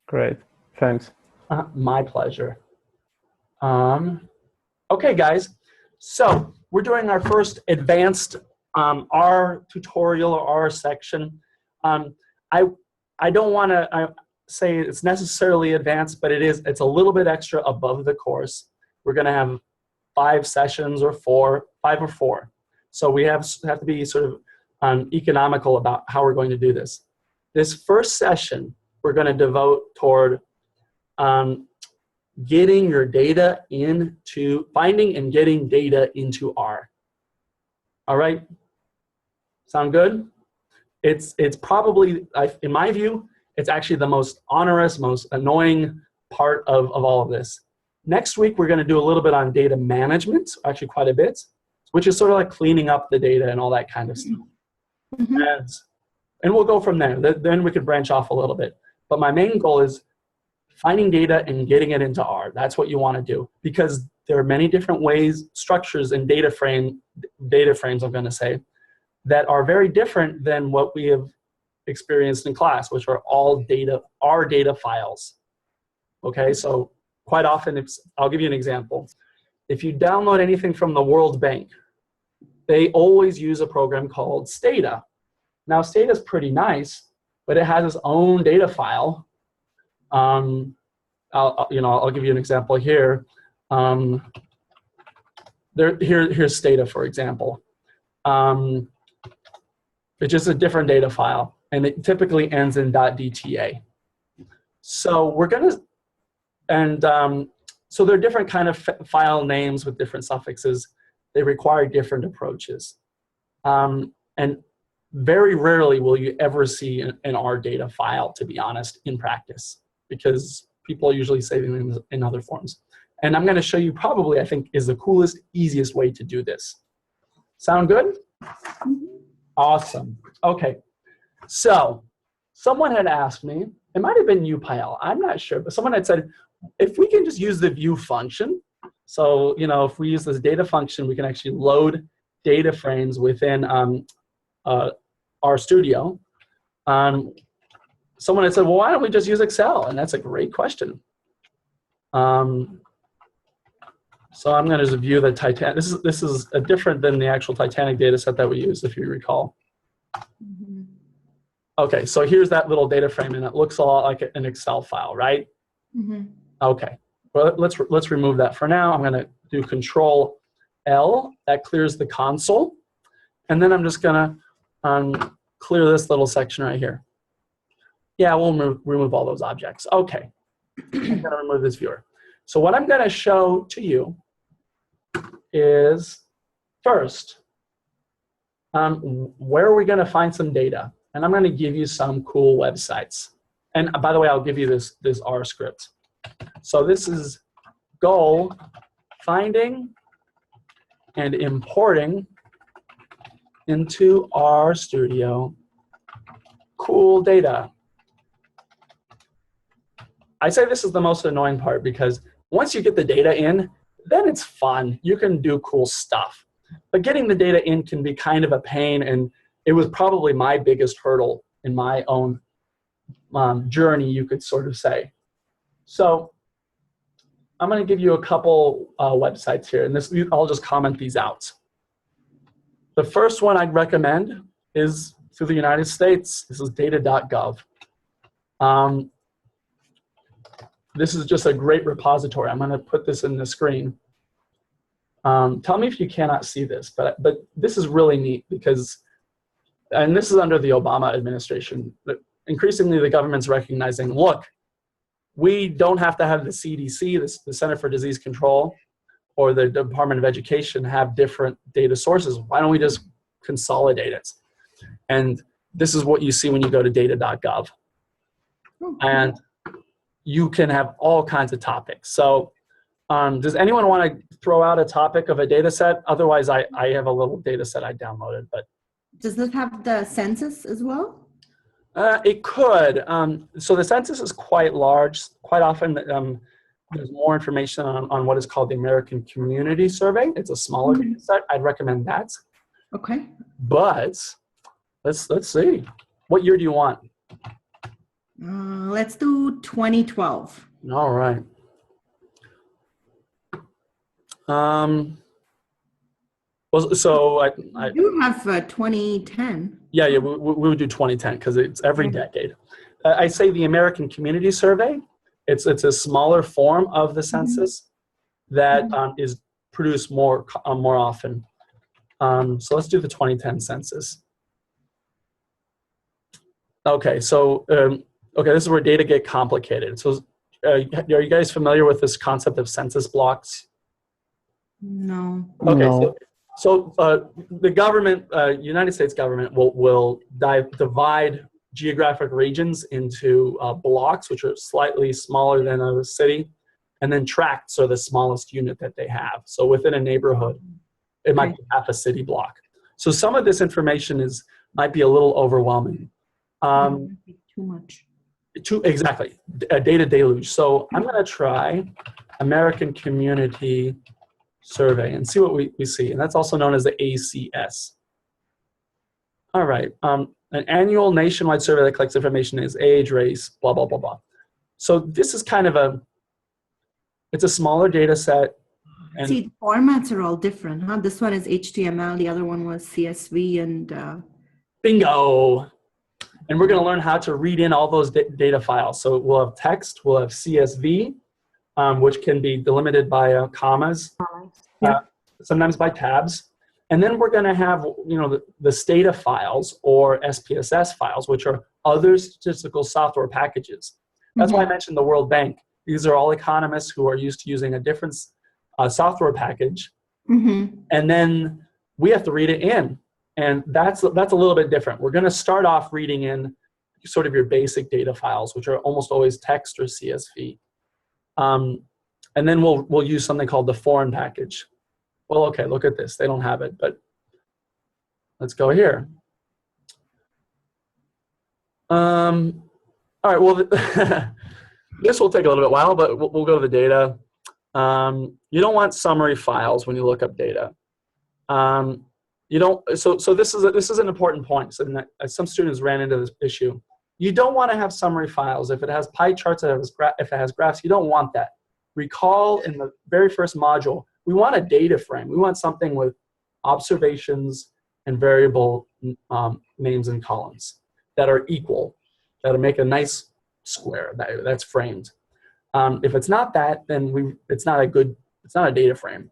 Great. Thanks. My pleasure. Okay, guys. So we're doing our first advanced R tutorial or R section. I don't want to say it's necessarily advanced, but it's a little bit extra above the course. We're going to have 5 sessions or 5 or 4. So we have to be sort of economical about how we're going to do this. This first session, we're going to devote toward getting your data into, finding and getting data into R. All right? Sound good? It's probably, in my view, it's actually the most onerous, most annoying part of all of this. Next week, we're going to do a little bit on data management, actually quite a bit, which is sort of like cleaning up the data and all that kind of stuff. Mm-hmm. And we'll go from there. Then we could branch off a little bit. But my main goal is finding data and getting it into R. That's what you want to do, because there are many different ways, structures, and data frames, I'm going to say, that are very different than what we have experienced in class, which are all data, R data files. Okay, so quite often, I'll give you an example. If you download anything from the World Bank, they always use a program called Stata. Now, Stata is pretty nice, but it has its own data file. I'll give you an example here. Here's Stata, for example. It's just a different data file, and it typically ends in .dta. So we're gonna, so there are different kind of file names with different suffixes. They require different approaches. And very rarely will you ever see an R data file, to be honest, in practice, because people are usually saving them in other forms. And I'm going to show you probably, I think, is the coolest, easiest way to do this. Sound good? Mm-hmm. Awesome. Okay. So someone had asked me, it might have been you, Payal, I'm not sure, but someone had said, if we can just use the view function, so if we use this data function, we can actually load data frames within RStudio. Someone had said, well, why don't we just use Excel? And that's a great question. So I'm going to just view the Titanic. This is different than the actual Titanic data set that we used, if you recall. Mm-hmm. Okay, so here's that little data frame, and it looks a lot like an Excel file, right? Mm-hmm. Okay, well, let's remove that for now. I'm going to do Control L. That clears the console. And then I'm just going to clear this little section right here. Yeah, we'll remove all those objects. Okay, I'm going to remove this viewer. So what I'm going to show to you is, first, where are we going to find some data? And I'm going to give you some cool websites. And by the way, I'll give you this R script. So this is Go finding and importing into RStudio cool data. I say this is the most annoying part because once you get the data in, then it's fun. You can do cool stuff. But getting the data in can be kind of a pain, and it was probably my biggest hurdle in my own journey, you could sort of say. So I'm going to give you a couple websites here, and I'll just comment these out. The first one I'd recommend is through the United States. This is data.gov. This is just a great repository. I'm going to put this in the screen. Tell me if you cannot see this, but this is really neat because, and this is under the Obama administration, but increasingly the government's recognizing, look, we don't have to have the CDC, the Center for Disease Control, or the Department of Education have different data sources. Why don't we just consolidate it? And this is what you see when you go to data.gov. And you can have all kinds of topics. So does anyone want to throw out a topic of a data set? Otherwise, I have a little data set I downloaded. But does this have the census as well? It could. So the census is quite large. Quite often, there's more information on what is called the American Community Survey. It's a smaller data set. I'd recommend that. Okay. But let's see. What year do you want? Let's do 2012. All right. Well, so I do have 2010. yeah, we would do 2010 because it's every decade. I say the American Community Survey. It's a smaller form of the census that is produced more often. So let's do the 2010 census. Okay, so okay, this is where data get complicated. So are you guys familiar with this concept of census blocks? No. Okay, No. so the government, United States government, will divide geographic regions into blocks, which are slightly smaller than a city, and then tracts are the smallest unit that they have. So within a neighborhood, it might be half a city block. So some of this information might be a little overwhelming. Too much. Exactly, a data deluge. So I'm going to try American Community Survey and see what we see. And that's also known as the ACS. All right, an annual nationwide survey that collects information is age, race, blah, blah, blah, blah. So this is kind of it's a smaller data set. And see, the formats are all different, huh? This one is HTML, the other one was CSV, and bingo. And we're going to learn how to read in all those data files. So we'll have text, we'll have CSV, which can be delimited by commas, sometimes by tabs. And then we're going to have, the Stata files or SPSS files, which are other statistical software packages. That's why I mentioned the World Bank. These are all economists who are used to using a different software package. And then we have to read it in. And that's a little bit different. We're going to start off reading in sort of your basic data files, which are almost always text or CSV. And then we'll use something called the foreign package. Well, okay, look at this. They don't have it, but let's go here. All right, well, this will take a little bit while, but we'll go to the data. You don't want summary files when you look up data. You don't. So this is an important point. So some students ran into this issue. You don't want to have summary files if it has pie charts. If it has graphs, you don't want that. Recall in the very first module, we want a data frame. We want something with observations and variable names and columns that are equal, that'll make a nice square that's framed. If it's not that, then it's not a data frame.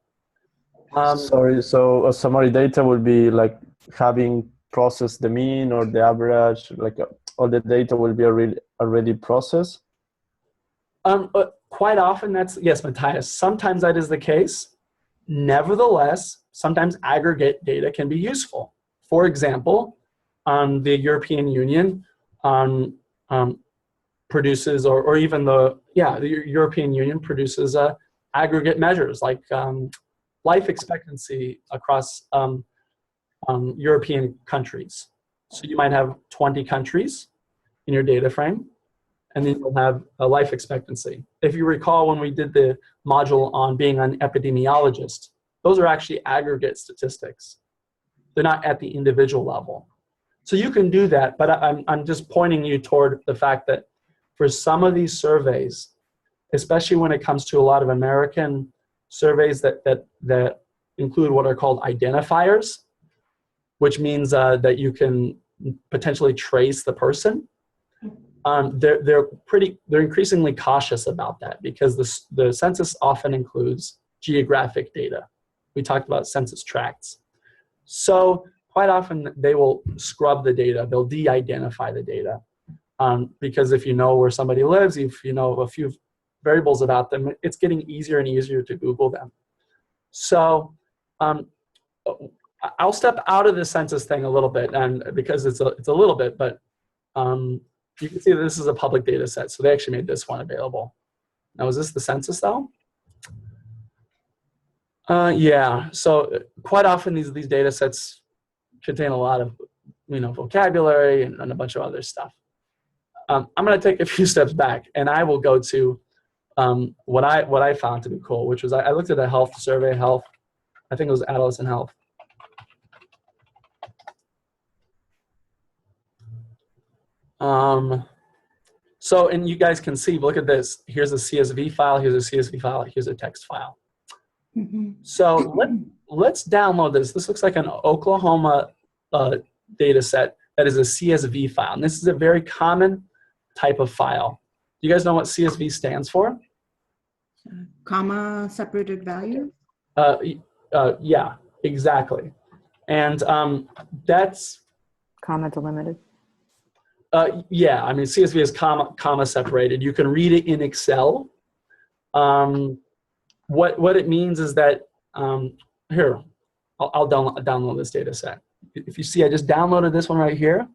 Sorry, so a summary data would be like having processed the mean or the average, like all the data will be already processed? Quite often yes, Matthias, sometimes that is the case. Nevertheless, sometimes aggregate data can be useful. For example, the European Union produces, or even the European Union produces aggregate measures like life expectancy across European countries. So you might have 20 countries in your data frame, and then you'll have a life expectancy. If you recall when we did the module on being an epidemiologist, those are actually aggregate statistics. They're not at the individual level. So you can do that, but I'm just pointing you toward the fact that for some of these surveys, especially when it comes to a lot of American surveys that include what are called identifiers, which means that you can potentially trace the person. They're increasingly cautious about that because the census often includes geographic data. We talked about census tracts. So quite often they will scrub the data. They'll de-identify the data because if you know where somebody lives, if you know a few variables about them, it's getting easier and easier to Google them. So I'll step out of the census thing a little bit, and because it's a little bit, but you can see that this is a public data set, so they actually made this one available. Now, is this the census though? Yeah, so quite often these data sets contain a lot of vocabulary and a bunch of other stuff. I'm going to take a few steps back, and I will go to what I found to be cool, which was I looked at a health survey, I think it was adolescent health. So, and you guys can see, look at this. Here's a CSV file, here's a CSV file, here's a text file. So let's download this. This looks like an Oklahoma data set that is a CSV file. And this is a very common type of file. Do you guys know what CSV stands for? Comma separated value? Yeah, exactly. And that's... Comma delimited. Yeah, I mean, CSV is comma separated. You can read it in Excel. What it means is that, here, I'll download this data set. If you see, I just downloaded this one right here.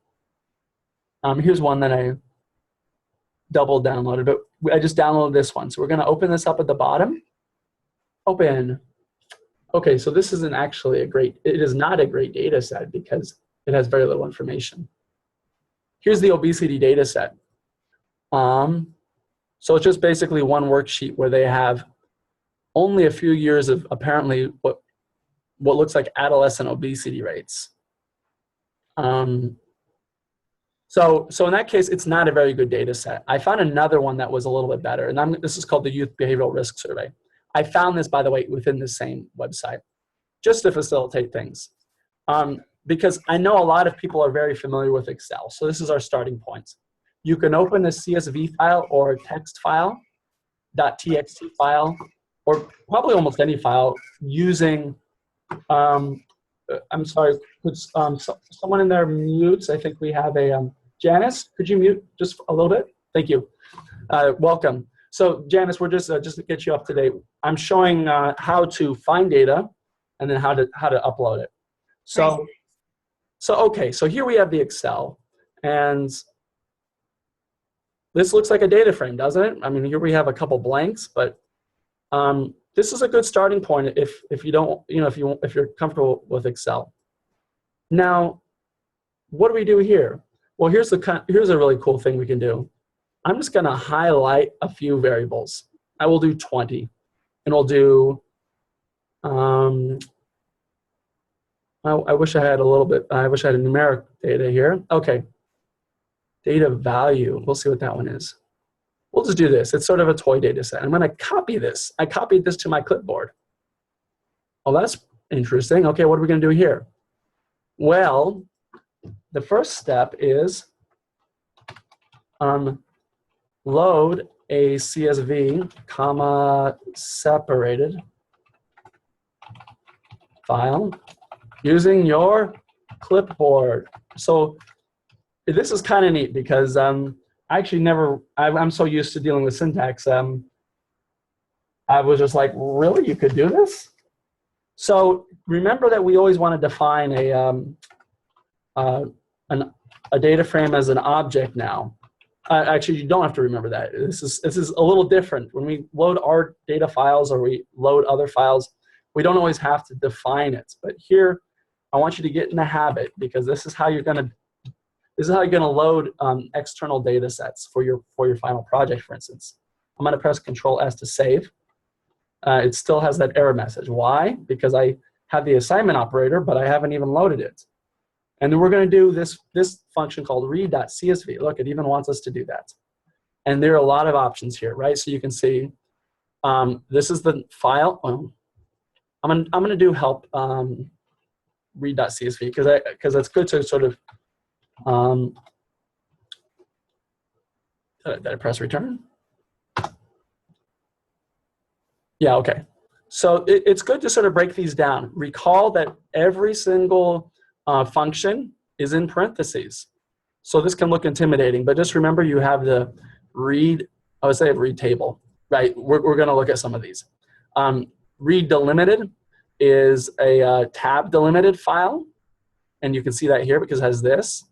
Here's one that I double downloaded, but I just downloaded this one. So we're going to open this up at the bottom. Open. Okay, so this isn't actually it is not a great data set because it has very little information. Here's the obesity data set. So it's just basically one worksheet where they have only a few years of apparently what looks like adolescent obesity rates. So in that case, it's not a very good data set. I found another one that was a little bit better, and this is called the Youth Behavioral Risk Survey. I found this, by the way, within the same website, just to facilitate things. Because I know a lot of people are very familiar with Excel, so this is our starting point. You can open a CSV file or a text file, .txt file, or probably almost any file using, I'm sorry, could someone in there mute? I think we have a, Janice, could you mute just a little bit? Thank you. Welcome. So Janice, we're just to get you up to date. I'm showing how to find data and then how to upload it. So, okay, so here we have the Excel, and this looks like a data frame, doesn't it? I mean, here we have a couple blanks, but this is a good starting point if you don't, if you're comfortable with Excel. Now, what do we do here? Well, here's a really cool thing we can do. I'm just going to highlight a few variables. I will do 20, and we'll do. I wish I had a little bit. I wish I had a numeric data here. Okay. Data value. We'll see what that one is. We'll just do this. It's sort of a toy data set. I'm going to copy this. I copied this to my clipboard. Oh, that's interesting. Okay, what are we going to do here? Well, the first step is load a CSV, comma separated file using your clipboard. So this is kind of neat because I actually I'm so used to dealing with syntax. I was just like, really? You could do this? So remember that we always want to define a data frame as an object now. Actually, you don't have to remember that. This is a little different. When we load our data files or we load other files, we don't always have to define it. But here, I want you to get in the habit because this is how you're going to load external data sets for your final project, for instance. I'm going to press Control S to save. It still has that error message. Why? Because I have the assignment operator, but I haven't even loaded it. And then we're going to do this function called read.csv. Look, it even wants us to do that. And there are a lot of options here, right? So you can see this is the file. I'm going to do help read.csv because it's good to sort of did I press return? Yeah, okay. So it's good to sort of break these down. Recall that every single function is in parentheses. So this can look intimidating, but just remember you have the read, I would say read table, right? We're going to look at some of these. Read delimited is a tab delimited file, and you can see that here because it has this.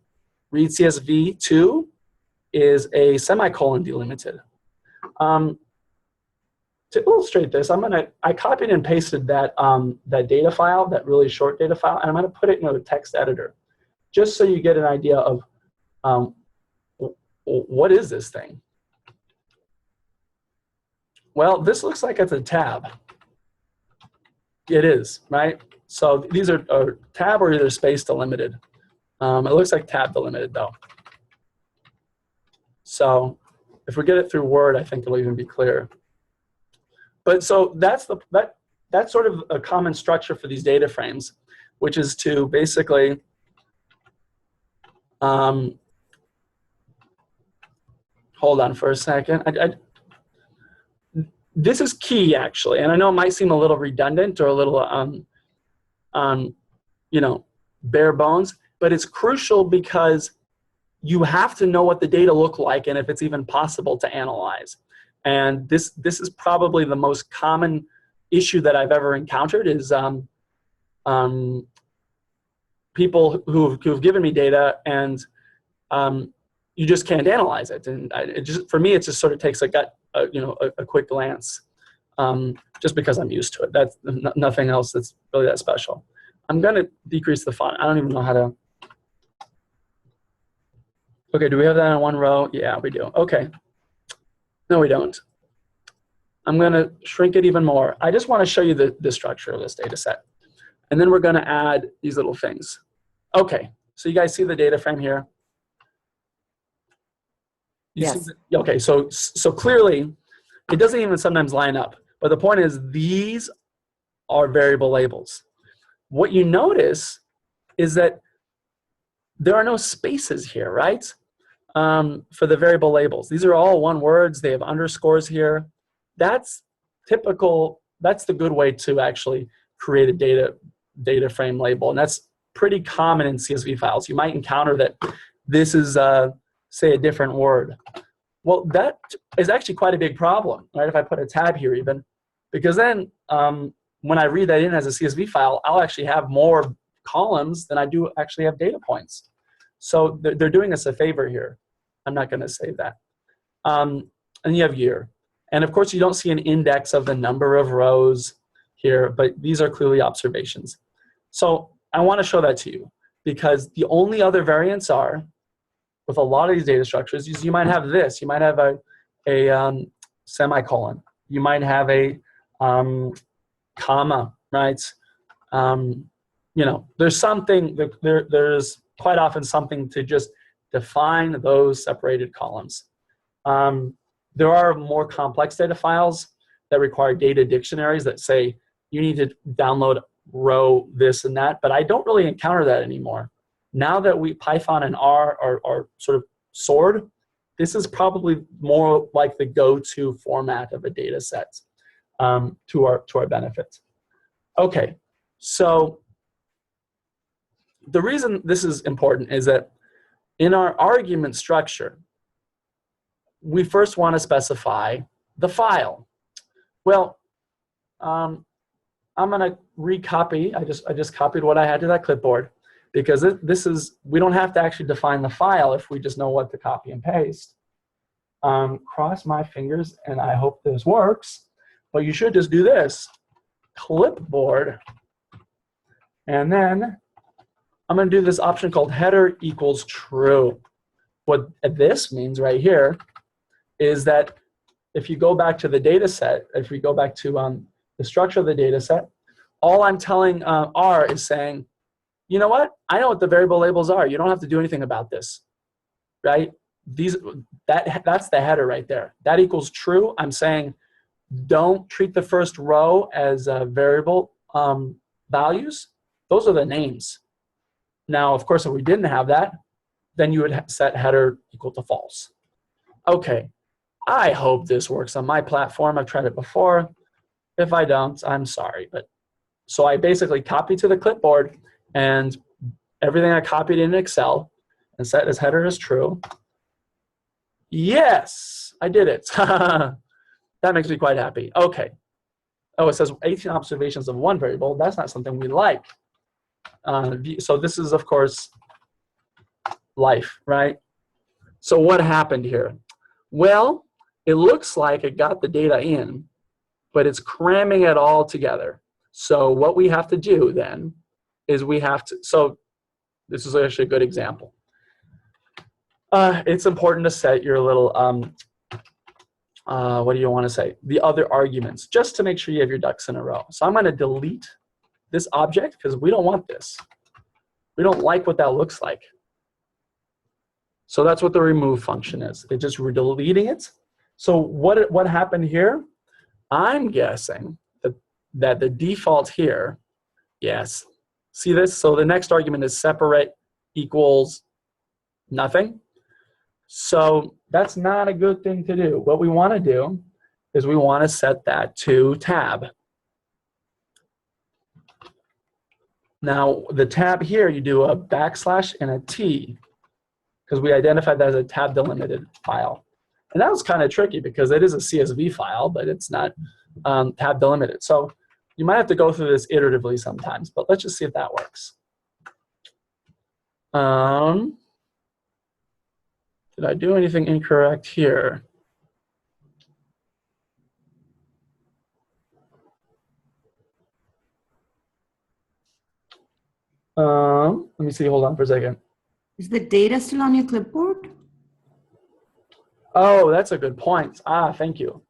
Read CSV2 is a semicolon delimited. To illustrate this, I copied and pasted that data file, that really short data file, and I'm going to put it in a text editor, just so you get an idea of what is this thing. Well, this looks like it's a tab. It is, right? So these are tab or either space delimited. It looks like tab delimited though. So If we get it through Word, I think it'll even be clearer. But so that's sort of a common structure for these data frames, which is to basically hold on for a second. This is key, actually, and I know it might seem a little redundant or a little you know, bare bones, but it's crucial because you have to know what the data look like and if it's even possible to analyze. And this is probably the most common issue that I've ever encountered is people who've given me data and you just can't analyze it. And for me, it just sort of takes a quick glance, just because I'm used to it. That's nothing else that's really that special. I'm going to decrease the font. I don't even know how to. Okay, do we have that in one row? Yeah, we do. Okay. No, we don't. I'm going to shrink it even more. I just want to show you the structure of this data set. And then we're going to add these little things. Okay, so you guys see the data frame here? Yes. Okay, so clearly, it doesn't even sometimes line up. But the point is, these are variable labels. What you notice is that there are no spaces here, right? For the variable labels. These are all one words. They have underscores here. That's typical. That's the good way to actually create a data frame label. And that's pretty common in CSV files. You might encounter that this is, say, a different word. Well, that is actually quite a big problem, right? If I put a tab here even, because then when I read that in as a CSV file, I'll actually have more columns than I do actually have data points. So they're doing us a favor here. I'm not going to save that. And you have year. And of course, you don't see an index of the number of rows here, but these are clearly observations. So I want to show that to you because the only other variants are, with a lot of these data structures, you might have this. You might have a semicolon. You might have a comma, right? You know, there's something, there's quite often something to just define those separated columns. There are more complex data files that require data dictionaries that say you need to download row this and that, but I don't really encounter that anymore. Now that Python and R are sort of sword, this is probably more like the go-to format of a data set to our benefit. Okay, so the reason this is important is that in our argument structure, we first want to specify the file. Well, I'm going to recopy. I just copied what I had to that clipboard because we don't have to actually define the file if we just know what to copy and paste. Cross my fingers and I hope this works, but you should just do this. Clipboard. And then I'm going to do this option called header equals true. What this means right here is that if you go back to the data set, if we go back to the structure of the data set, all I'm telling R is saying, you know what? I know what the variable labels are. You don't have to do anything about this, right? That's the header right there. That equals true. I'm saying don't treat the first row as variable values. Those are the names. Now, of course, if we didn't have that, then you would set header equal to false. Okay, I hope this works on my platform. I've tried it before. If I don't, I'm sorry. But so I basically copied to the clipboard and everything I copied in Excel and set as header as true. Yes, I did it. That makes me quite happy. Okay. Oh, it says 18 observations of one variable. That's not something we like. So this is, of course, life, right? So what happened here? Well, it looks like it got the data in, but it's cramming it all together. So what we have to do then is we have to, so this is actually a good example. It's important to set your little, what do you want to say? The other arguments, just to make sure you have your ducks in a row. So I'm going to delete this object because we don't want this. We don't like what that looks like. So that's what the remove function is. It's just we're deleting it. So what happened here? I'm guessing that the default here, yes. See this? So the next argument is separate equals nothing. So that's not a good thing to do. What we want to do is we want to set that to tab. Now the tab here, you do a backslash and a T, because we identified that as a tab delimited file. And that was kind of tricky because it is a CSV file, but it's not tab delimited. So you might have to go through this iteratively sometimes, but let's just see if that works. Did I do anything incorrect here? Let me see, hold on for a second. Is the data still on your clipboard? Oh, that's a good point. Ah, thank you.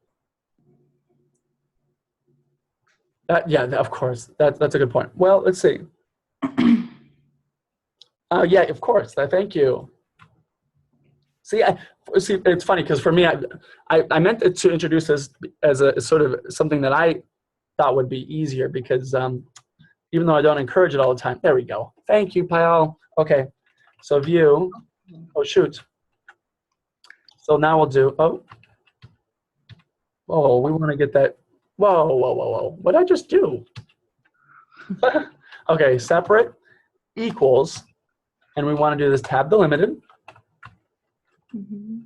Yeah, of course. That's a good point. Well, let's see. Yeah, of course. Thank you. See, it's funny because for me, I meant to introduce this as a sort of something that I thought would be easier because even though I don't encourage it all the time. There we go. Thank you, Payal. Okay, so view. Oh, shoot. So now we'll do, oh, we want to get that. Whoa. What did I just do? Okay, separate equals, and we want to do this tab delimited. Mm-hmm.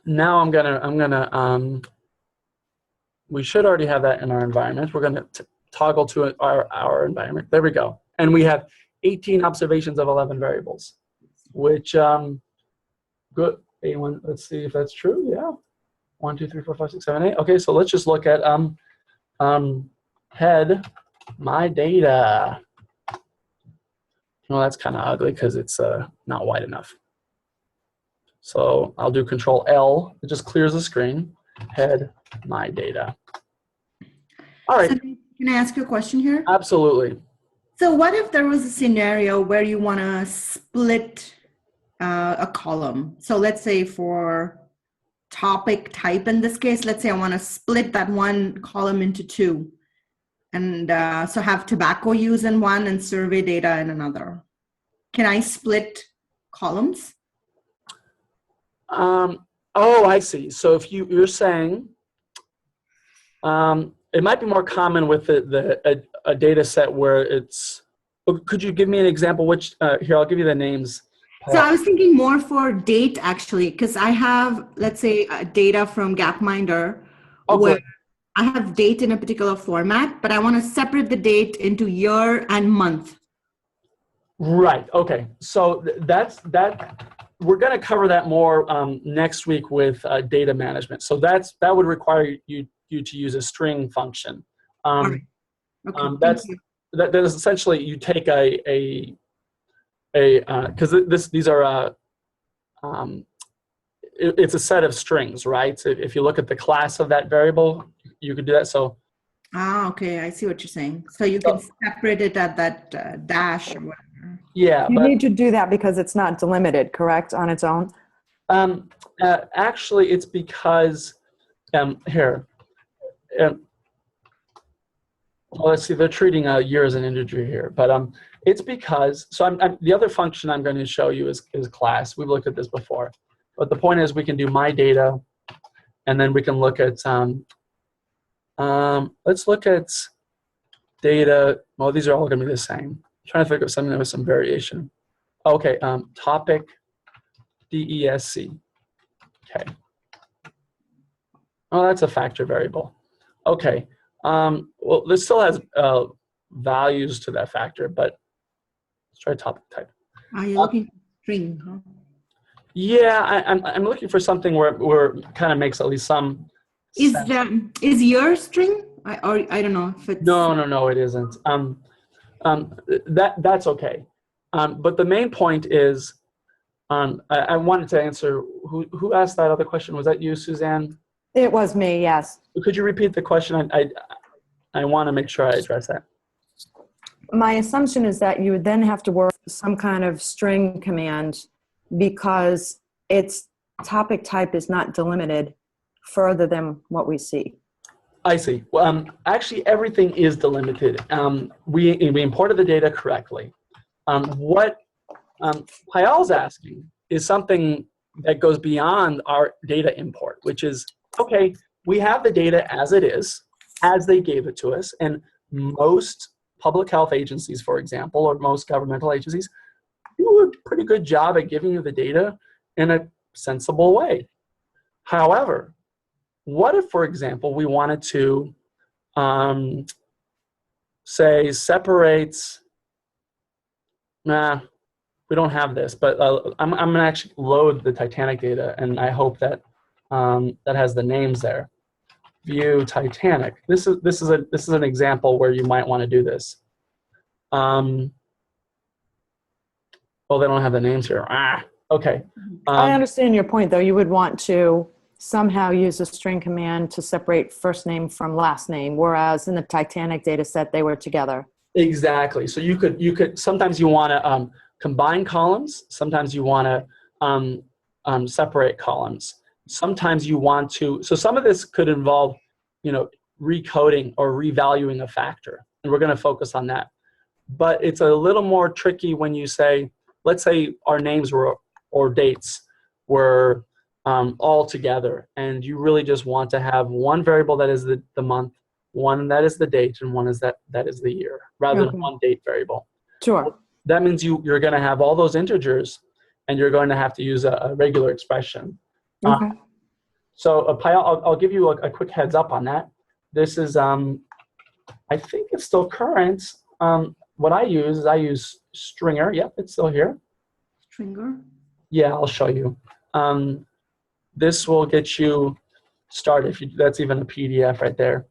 Now I'm gonna we should already have that in our environment. We're gonna toggle to our environment. There we go. And we have 18 observations of 11 variables, which good. A1, let's see if that's true. Yeah. 1, 2, 3, 4, 5, 6, 7, 8. Okay, so let's just look at head my data. Well, that's kind of ugly because it's not wide enough. So I'll do Control L. It just clears the screen. Head my data. All right. So can I ask you a question here? Absolutely. So what if there was a scenario where you want to split a column? So let's say for topic type in this case, let's say I want to split that one column into two. And so have tobacco use in one and survey data in another. Can I split columns? Oh, I see. So if you're saying it might be more common with a data set where it's, could you give me an example? Which here, I'll give you the names. So I was thinking more for date actually, because I have, let's say, data from Gapminder where I have date in a particular format, but I want to separate the date into year and month. Right. Okay. So that. We're going to cover that more next week with data management. So that would require you to use a string function. Right. Okay. That is essentially you take because these are it's a set of strings, right? So if you look at the class of that variable, you could do that. So okay, I see what you're saying. So you can separate it at that dash or whatever. Yeah, you need to do that because it's not delimited, correct, on its own? Actually, it's because here. Well, let's see. They're treating a year as an integer here, but it's because. So the other function I'm going to show you is class. We've looked at this before, but the point is we can do my data, and then we can look at. Let's look at data. Well, these are all going to be the same. I'm trying to think of something that was some variation. Okay, topic DESC. Okay. Oh, that's a factor variable. Okay. Well, this still has values to that factor, but let's try topic type. Are you looking for string, huh? Yeah, I'm looking for something where it kind of makes at least some sense. Is your string? Or I don't know if it's... No, it isn't. That's okay. But the main point is, I wanted to answer, who asked that other question? Was that you, Suzanne? It was me, yes. Could you repeat the question? I want to make sure I address that. My assumption is that you would then have to work some kind of string command because its topic type is not delimited further than what we see. I see. Well, actually, everything is delimited. We imported the data correctly. What Payal's asking is something that goes beyond our data import, which is, okay, we have the data as it is, as they gave it to us, and most public health agencies, for example, or most governmental agencies, do a pretty good job at giving you the data in a sensible way. However, what if, for example, we wanted to say separate, we don't have this, but I'm gonna actually load the Titanic data, and I hope that that has the names there. View Titanic. This is an example where you might want to do this. Well, they don't have the names here. Okay. I understand your point, though. You would want to somehow use a string command to separate first name from last name, whereas in the Titanic data set, they were together. Exactly. So you could sometimes you want to combine columns. Sometimes you want to separate columns. Sometimes you want to. So some of this could involve, recoding or revaluing a factor, and we're going to focus on that. But it's a little more tricky when you say, let's say our names were or dates were all together, and you really just want to have one variable that is the month, one that is the date, and one is that is the year, rather than one date variable. Sure. That means you're going to have all those integers, and you're going to have to use a regular expression. Okay. So I'll give you a quick heads up on that. This is, I think it's still current. What I use Stringer. Yep, it's still here. Stringer? Yeah, I'll show you. This will get you started. That's even a PDF right there.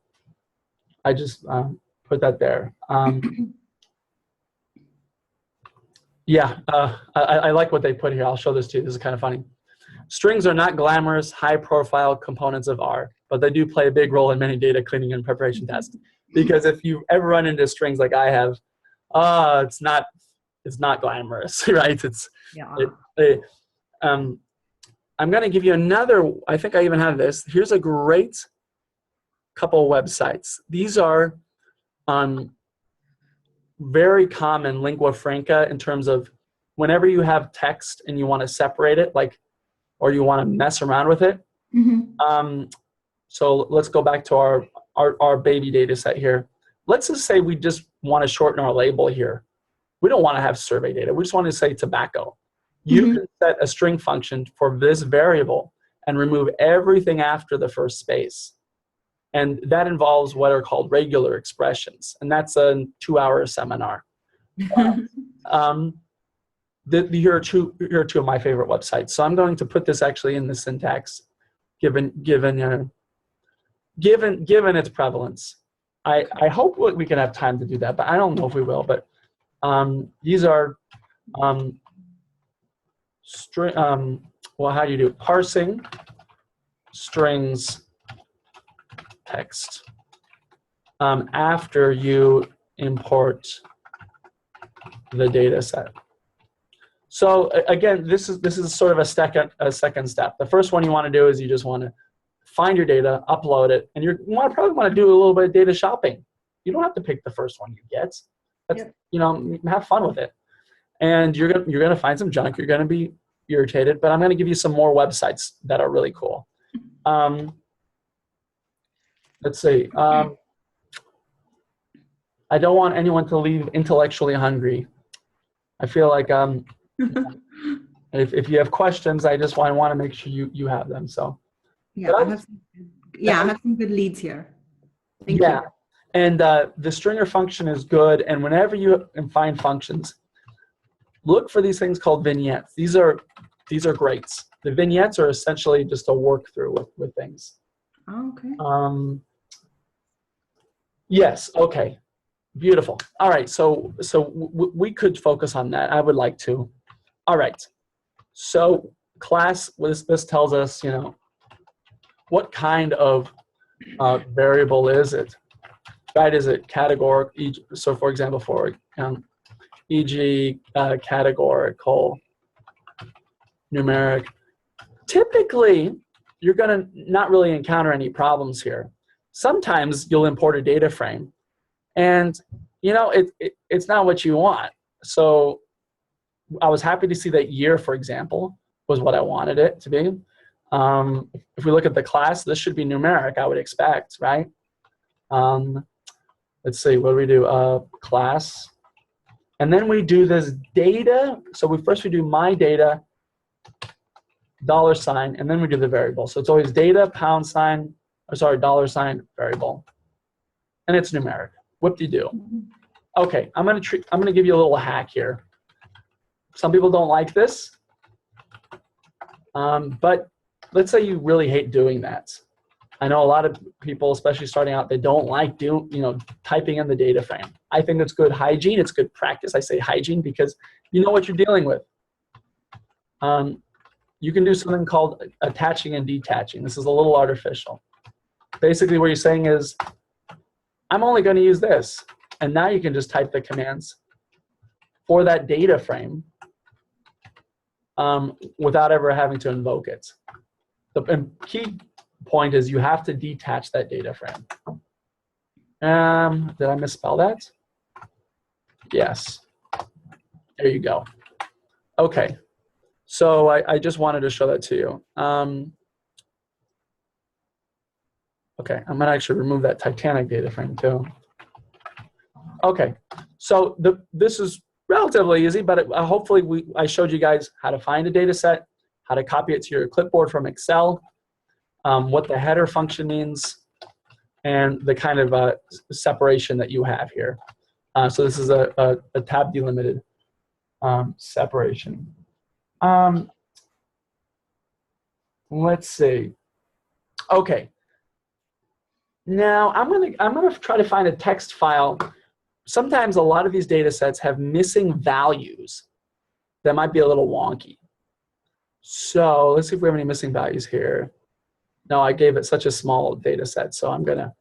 I just put that there. Yeah, I like what they put here. I'll show this to you. This is kind of funny. Strings are not glamorous, high-profile components of R, but they do play a big role in many data cleaning and preparation tasks. Because if you ever run into strings like I have, it's not glamorous, right? I'm going to give you another. I think I even have this. Here's a great couple of websites. These are very common lingua franca in terms of whenever you have text and you want to separate it, or you want to mess around with it. Mm-hmm. So let's go back to our baby data set here. Let's just say we just want to shorten our label here. We don't want to have survey data. We just want to say tobacco. You can set a string function for this variable and remove everything after the first space. And that involves what are called regular expressions. And that's a 2-hour seminar. Here are two of my favorite websites. So I'm going to put this actually in the syntax, given its prevalence. I hope we can have time to do that, but I don't know if we will. But these are well, how do you do it? Parsing strings text after you import the data set. So again, this is sort of a second step. The first one you want to do is you just want to find your data, upload it, and probably want to do a little bit of data shopping. You don't have to pick the first one you get. Have fun with it. And you're gonna find some junk. You're gonna be irritated, but I'm gonna give you some more websites that are really cool. Let's see. I don't want anyone to leave intellectually hungry. I feel like if you have questions, I just want to make sure you have them. So yeah, I have some good leads here. Thank you. And the stringer function is good. And whenever you find functions, look for these things called vignettes. These are great. The vignettes are essentially just a work through with things. Oh, okay. Yes. Okay. Beautiful. All right. So we could focus on that. I would like to. All right. So class, this tells us, what kind of variable is it? Right? Is it categorical? So for example, e.g. Categorical, numeric, typically, you're going to not really encounter any problems here. Sometimes you'll import a data frame, and it's not what you want. So I was happy to see that year, for example, was what I wanted it to be. If we look at the class, this should be numeric, I would expect, right? Let's see, what do we do? Class. And then we do this data. So we do my data, $, and then we do the variable. So it's always data, $, variable. And it's numeric. Whoop-de-doo. Okay, I'm gonna give you a little hack here. Some people don't like this, but let's say you really hate doing that. I know a lot of people, especially starting out, they don't like typing in the data frame. I think it's good hygiene. It's good practice. I say hygiene because you know what you're dealing with. You can do something called attaching and detaching. This is a little artificial. Basically, what you're saying is, I'm only going to use this. And now you can just type the commands for that data frame without ever having to invoke it. The key point is you have to detach that data frame. Did I misspell that? Yes. There you go. Okay. So I just wanted to show that to you. Okay, I'm gonna actually remove that Titanic data frame too. Okay, so this is relatively easy, but hopefully I showed you guys how to find a data set, how to copy it to your clipboard from Excel, what the header function means, and the kind of separation that you have here. So this is a tab delimited separation. Let's see. Okay. Now I'm gonna try to find a text file. Sometimes a lot of these data sets have missing values that might be a little wonky. So let's see if we have any missing values here. No, I gave it such a small data set, so I'm gonna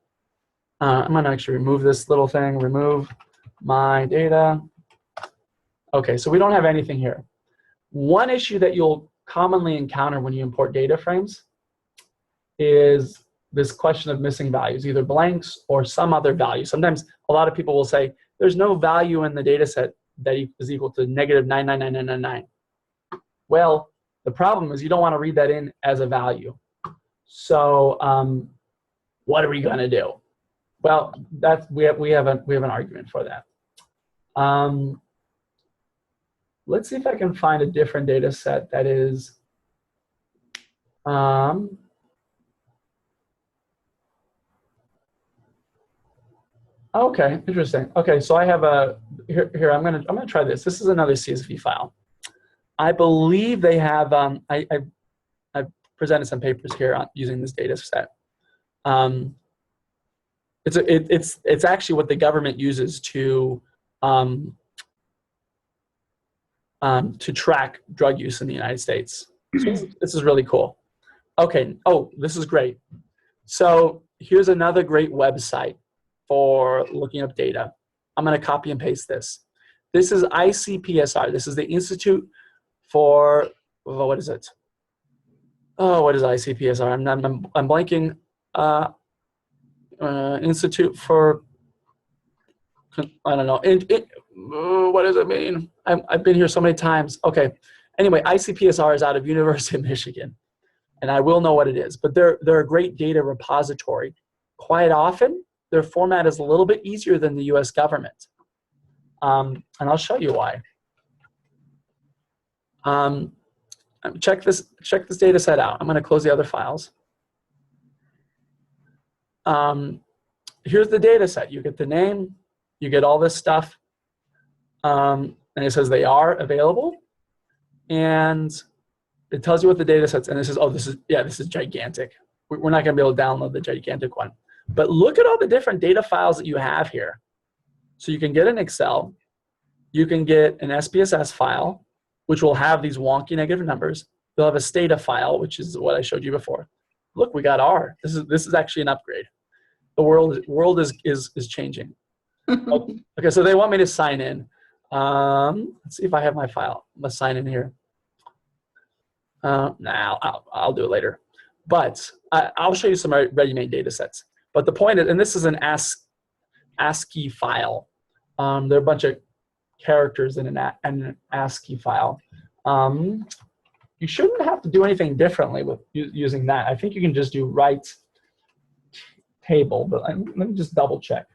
actually remove this little thing. Remove my data. Okay, so we don't have anything here. One issue that you'll commonly encounter when you import data frames is this question of missing values, either blanks or some other value. Sometimes a lot of people will say, there's no value in the data set that is equal to -99999. Well, the problem is you don't want to read that in as a value. So what are we going to do? Well, we have an argument for that. Let's see if I can find a different data set that is okay, interesting. Okay, so I have here I'm gonna try this. This is another CSV file. I believe they have I presented some papers here on using this data set. It's actually what the government uses to track drug use in the United States. So this is really cool. Okay, oh, this is great. So here's another great website for looking up data. I'm gonna copy and paste this. This is ICPSR. This is the Institute for, well, what is it? Oh, what is ICPSR? I'm blanking. Institute for, I don't know. What does it mean? I've been here so many times. Okay. Anyway, ICPSR is out of University of Michigan, and I will know what it is. But they're a great data repository. Quite often, their format is a little bit easier than the U.S. government, and I'll show you why. Check this data set out. I'm going to close the other files. Here's the data set. You get the name. You get all this stuff. And it says they are available. And it tells you what the data set's. And it says, oh, this is gigantic. We're not going to be able to download the gigantic one. But look at all the different data files that you have here. So you can get an Excel. You can get an SPSS file, which will have these wonky negative numbers. You'll have a Stata file, which is what I showed you before. Look, we got R. This is actually an upgrade. The world is changing. Okay, so they want me to sign in. Let's see if I have my file. I'm gonna sign in here. I'll do it later. But I'll show you some ready-made data sets. But the point is, and this is an ASCII file. There are a bunch of characters in an ASCII file. You shouldn't have to do anything differently with using that. I think you can just do write table, but let me just double check.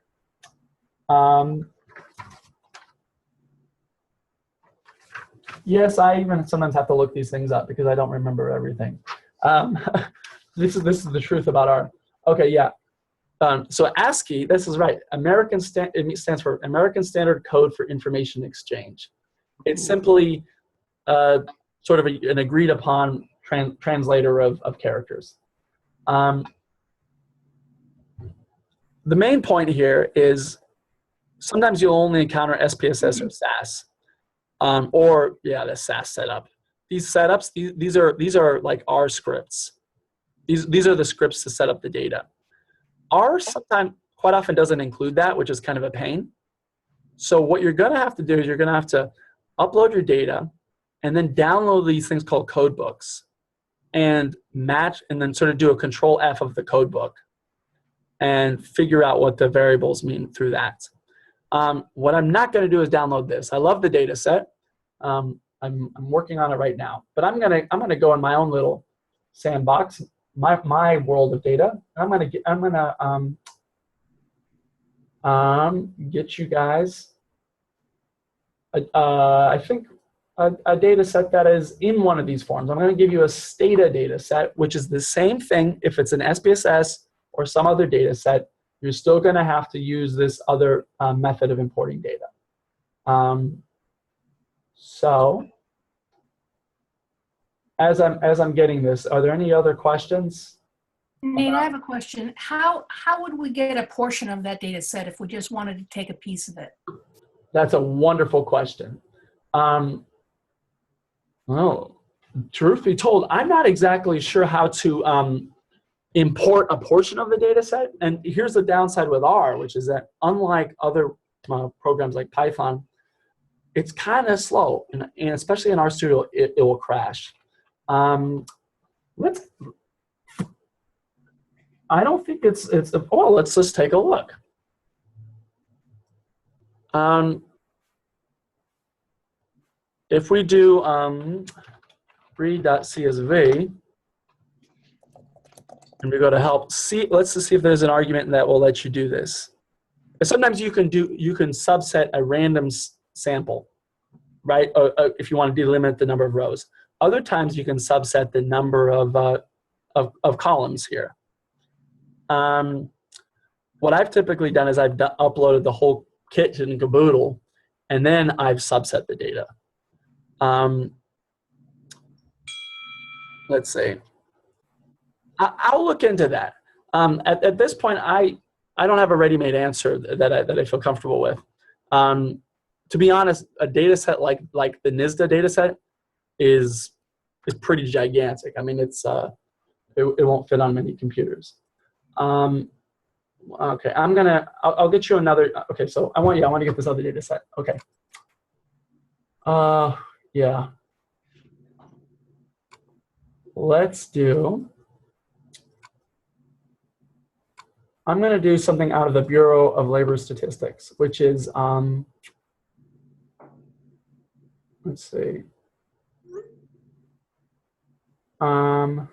Yes, I even sometimes have to look these things up because I don't remember everything. This is the truth about our. Okay, yeah. So ASCII, this is right. It stands for American Standard Code for Information Exchange. It's simply sort of an agreed upon translator of characters. The main point here is sometimes you'll only encounter SPSS or SAS, or the SAS setup. These setups, these are like R scripts. These are the scripts to set up the data. R quite often doesn't include that, which is kind of a pain. So what you're going to have to do is you're going to have to upload your data and then download these things called code books and match and then sort of do a control F of the code book and figure out what the variables mean through that. What I'm not going to do is download this. I love the data set. I'm working on it right now, but I'm gonna go in my own little sandbox, my world of data. I'm gonna get you guys I think a data set that is in one of these forms. I'm going to give you a Stata data set, which is the same thing. If it's an SPSS or some other data set, you're still going to have to use this other method of importing data. So as I'm getting this, are there any other questions? Nate, I have a question. How would we get a portion of that data set if we just wanted to take a piece of it? That's a wonderful question. Well, truth be told, I'm not exactly sure how to import a portion of the data set. And here's the downside with R, which is that unlike other programs like Python, it's kind of slow. And especially in RStudio, it will crash. I don't think it's well, let's just take a look. If we do read.csv and we go to help, let's just see if there's an argument that will let you do this. And sometimes you can subset a random sample, right? If you want to delimit the number of rows. Other times you can subset the number of columns here. What I've typically done is I've uploaded the whole kit and caboodle, and then I've subset the data. Let's see. I'll look into that. At this point, I don't have a ready-made answer that I feel comfortable with. To be honest, a data set like the NISDA data set is pretty gigantic. I mean, it won't fit on many computers. Okay, I'll get you another. Okay, so I want to get this other data set. Okay. Yeah. Let's do. I'm going to do something out of the Bureau of Labor Statistics, which is let's see. Oh,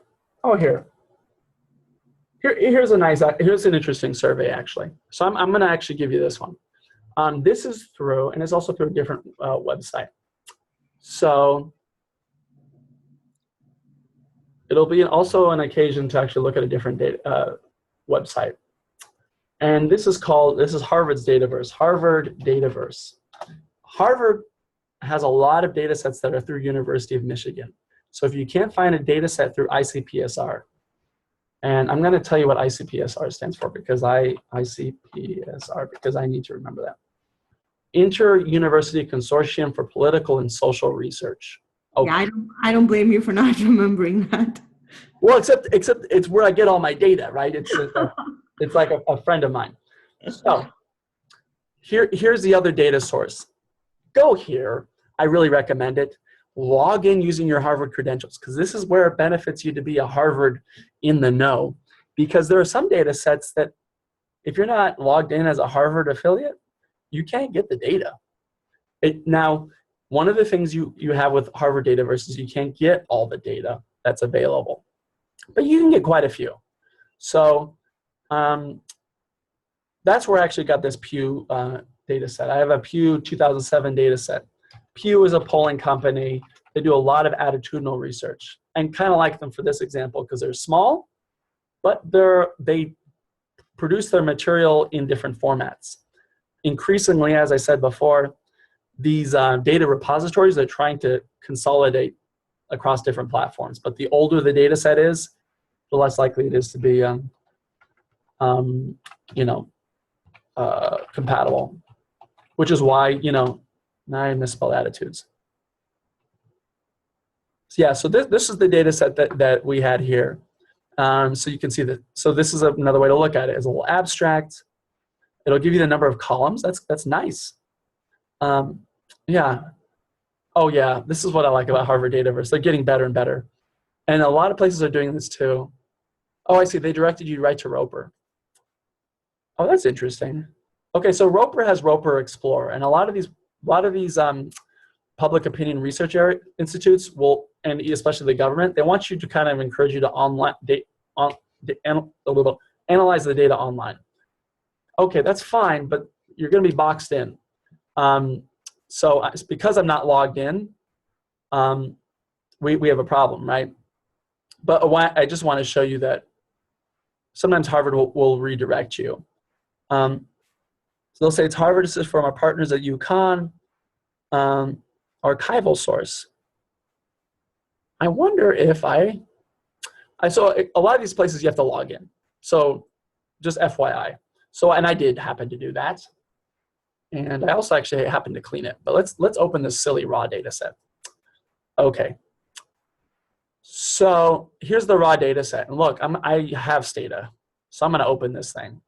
here's an interesting survey actually. So I'm going to actually give you this one. This is through, and it's also through a different website. So it'll be also an occasion to actually look at a different website. And this is Harvard's Dataverse, Harvard Dataverse. Harvard has a lot of data sets that are through University of Michigan. So if you can't find a data set through ICPSR, and I'm going to tell you what ICPSR stands for because ICPSR because I need to remember that. Inter-University Consortium for Political and Social Research. Okay. Yeah, I don't blame you for not remembering that. Well, except it's where I get all my data, right? It's like a friend of mine. So here's the other data source. Go here. I really recommend it. log in using your Harvard credentials, because this is where it benefits you to be a Harvard in the know, because there are some data sets that if you're not logged in as a Harvard affiliate, you can't get the data. Now, one of the things you have with Harvard Dataverse is you can't get all the data that's available, but you can get quite a few. So that's where I actually got this Pew data set. I have a Pew 2007 data set. Pew is a polling company. They do a lot of attitudinal research, and kind of like them for this example because they're small, but they produce their material in different formats. Increasingly, as I said before, these data repositories are trying to consolidate across different platforms. But the older the data set is, the less likely it is to be compatible. Which is why, now I misspelled attitudes. So yeah, so this is the data set that we had here. So you can see that. So this is another way to look at it. It's a little abstract. It'll give you the number of columns. That's nice. Yeah. Oh yeah, this is what I like about Harvard Dataverse. They're getting better and better. And a lot of places are doing this too. Oh, I see. They directed you right to Roper. Oh, that's interesting. Okay, so Roper has Roper Explorer, and a lot of these public opinion research institutes will, and especially the government, they want you to kind of encourage you to analyze the data online. Okay, that's fine, but you're going to be boxed in. So because I'm not logged in, we have a problem, right? But I just want to show you that sometimes Harvard will redirect you. So they'll say it's Harvard, this is from our partners at UConn, archival source. I wonder if I saw a lot of these places you have to log in. So just FYI. So, and I did happen to do that. And I also actually happened to clean it. But let's open this silly raw data set. Okay. So here's the raw data set. And look, I have Stata. So I'm going to open this thing.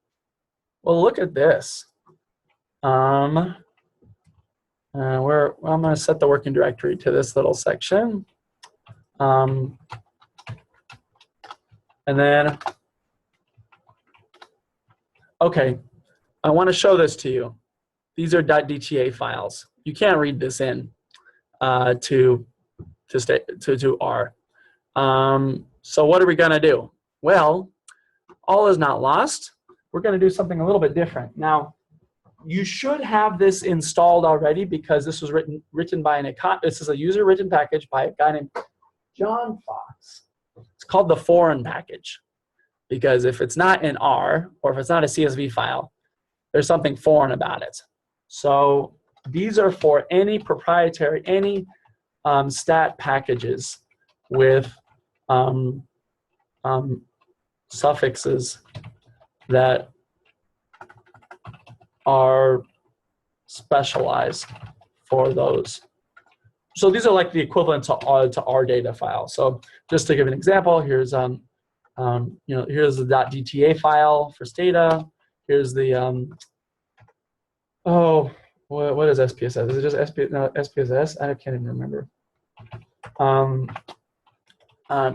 Well, look at this. I'm going to set the working directory to this little section. And then, okay, I want to show this to you. These are .dta files. You can't read this in to R. So what are we going to do? Well, all is not lost. We're going to do something a little bit different. Now, you should have this installed already because this was written by this is a user-written package by a guy named John Fox. It's called the foreign package because if it's not in R or if it's not a CSV file, there's something foreign about it. So these are for any proprietary, any stat packages with suffixes that are specialized for those. So these are like the equivalent to R data file. So just to give an example, here's here's the .dta file for Stata. Here's the what is SPSS? Is it just SPSS? I can't even remember.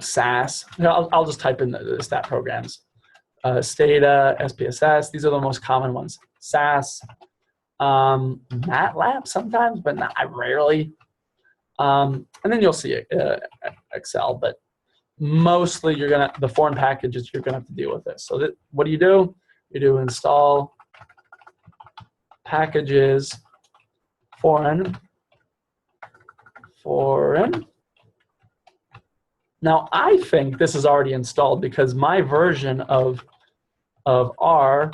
SAS. I'll just type in the stat programs. Stata, SPSS. These are the most common ones. SAS, MATLAB sometimes, but not rarely. And then you'll see Excel, but mostly the foreign packages you're gonna have to deal with this. So what do? You do install packages foreign. Now I think this is already installed because my version of R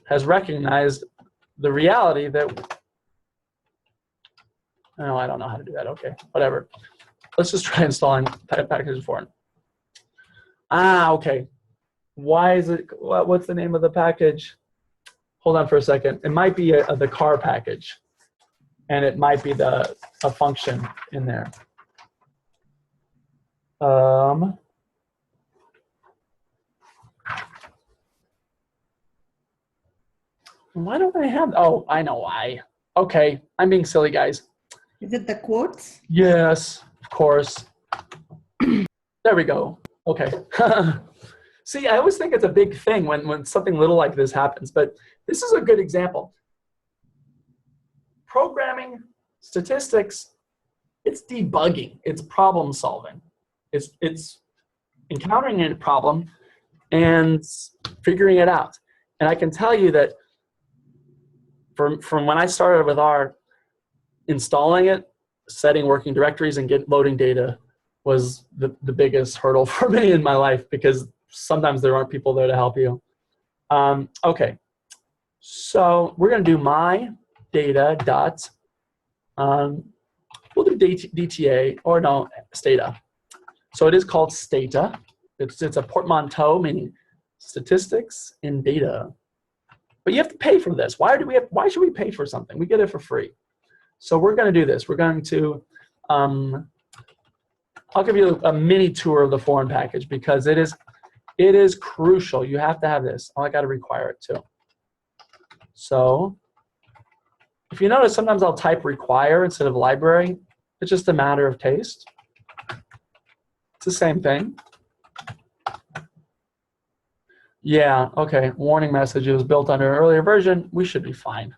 has recognized the reality that, oh, I don't know how to do that. Okay, whatever. Let's just try installing packages foreign. Okay. Why is it, what's the name of the package? Hold on for a second. It might be the car package, and it might be a function in there. Why don't I have, oh, I know why. Okay, I'm being silly, guys. Is it the quotes? Yes, of course. There we go. Okay. See, I always think it's a big thing when something little like this happens, but this is a good example. Programming, statistics, it's debugging, it's problem solving. It's encountering a problem and figuring it out. And I can tell you that from when I started with R, installing it, setting working directories, and loading data was the biggest hurdle for me in my life, because sometimes there aren't people there to help you. Okay, so we're going to do my data dot, we'll do DTA, or no, Stata. So it is called Stata. It's a portmanteau, meaning statistics and data. But you have to pay for this. Why should we pay for something? We get it for free. So we're going to do this. We're going to, I'll give you a mini tour of the foreign package, because it is crucial. You have to have this. Oh, I got to require it too. So if you notice, sometimes I'll type require instead of library. It's just a matter of taste. It's the same thing. Yeah, okay. Warning message. It was built under an earlier version. We should be fine.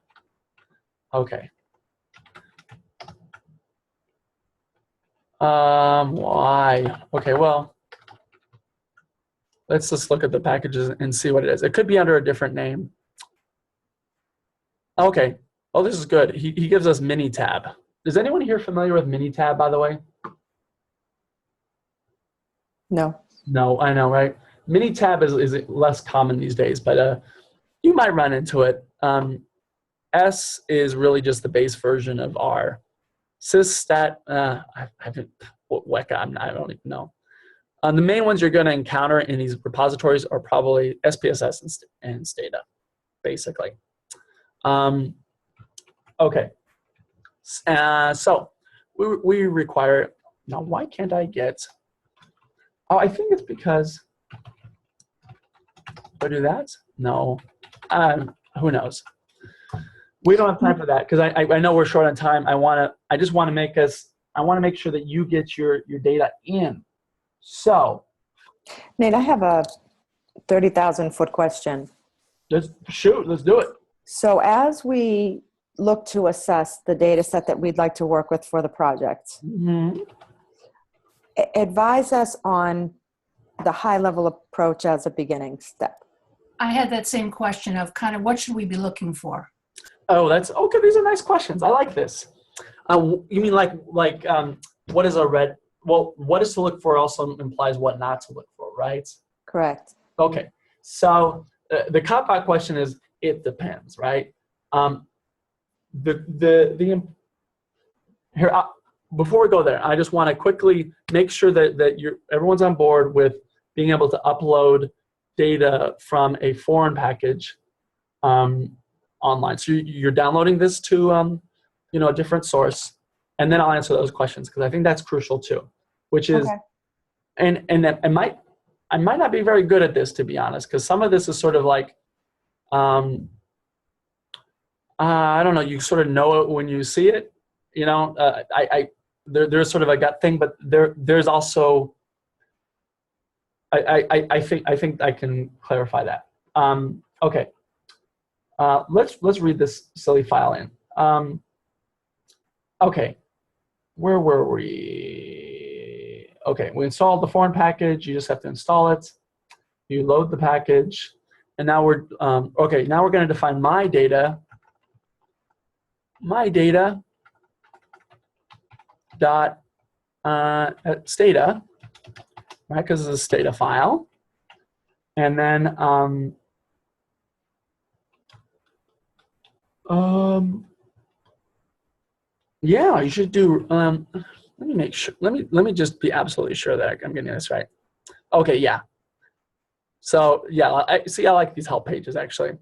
Okay. Why? Okay, well, let's just look at the packages and see what it is. It could be under a different name. Okay. Oh, this is good. He gives us Minitab. Is anyone here familiar with Minitab, by the way? No. No, I know, right? Minitab is less common these days, but you might run into it. S is really just the base version of R. Sysstat, I haven't, Weka, I don't even know. The main ones you're going to encounter in these repositories are probably SPSS and Stata, basically. Okay. So we require, now why can't I get, oh, I think it's because, do I do that? No. Who knows? We don't have time for that, because I know we're short on time. I just want to make sure that you get your data in. So, Nate, I have a 30,000-foot question. let's do it. So as we look to assess the data set that we'd like to work with for the project, advise us on the high-level approach as a beginning step. I had that same question of kind of what should we be looking for? Oh, that's okay. These are nice questions. I like this. You mean like what is a red? Well, what is to look for also implies what not to look for, right? Correct. Okay. So the cop-out question is, it depends, right? Before we go there, I just want to quickly make sure that everyone's on board with being able to upload data from a foreign package online. So you're downloading this to a different source, and then I'll answer those questions, because I think that's crucial too. Which is, okay. and I might not be very good at this, to be honest, because some of this is sort of like, I don't know. You sort of know it when you see it. There's sort of a gut thing, but there's also. I think I can clarify that. Okay. Let's read this silly file in. Okay. Where were we? Okay, we installed the foreign package. You just have to install it. You load the package, and now we're okay. Now we're going to define my data. My data dot Stata, right? Because it's a Stata file, and then yeah, you should do. Let me make sure. Let me just be absolutely sure that I'm getting this right. Okay, yeah. So yeah, I like these help pages actually.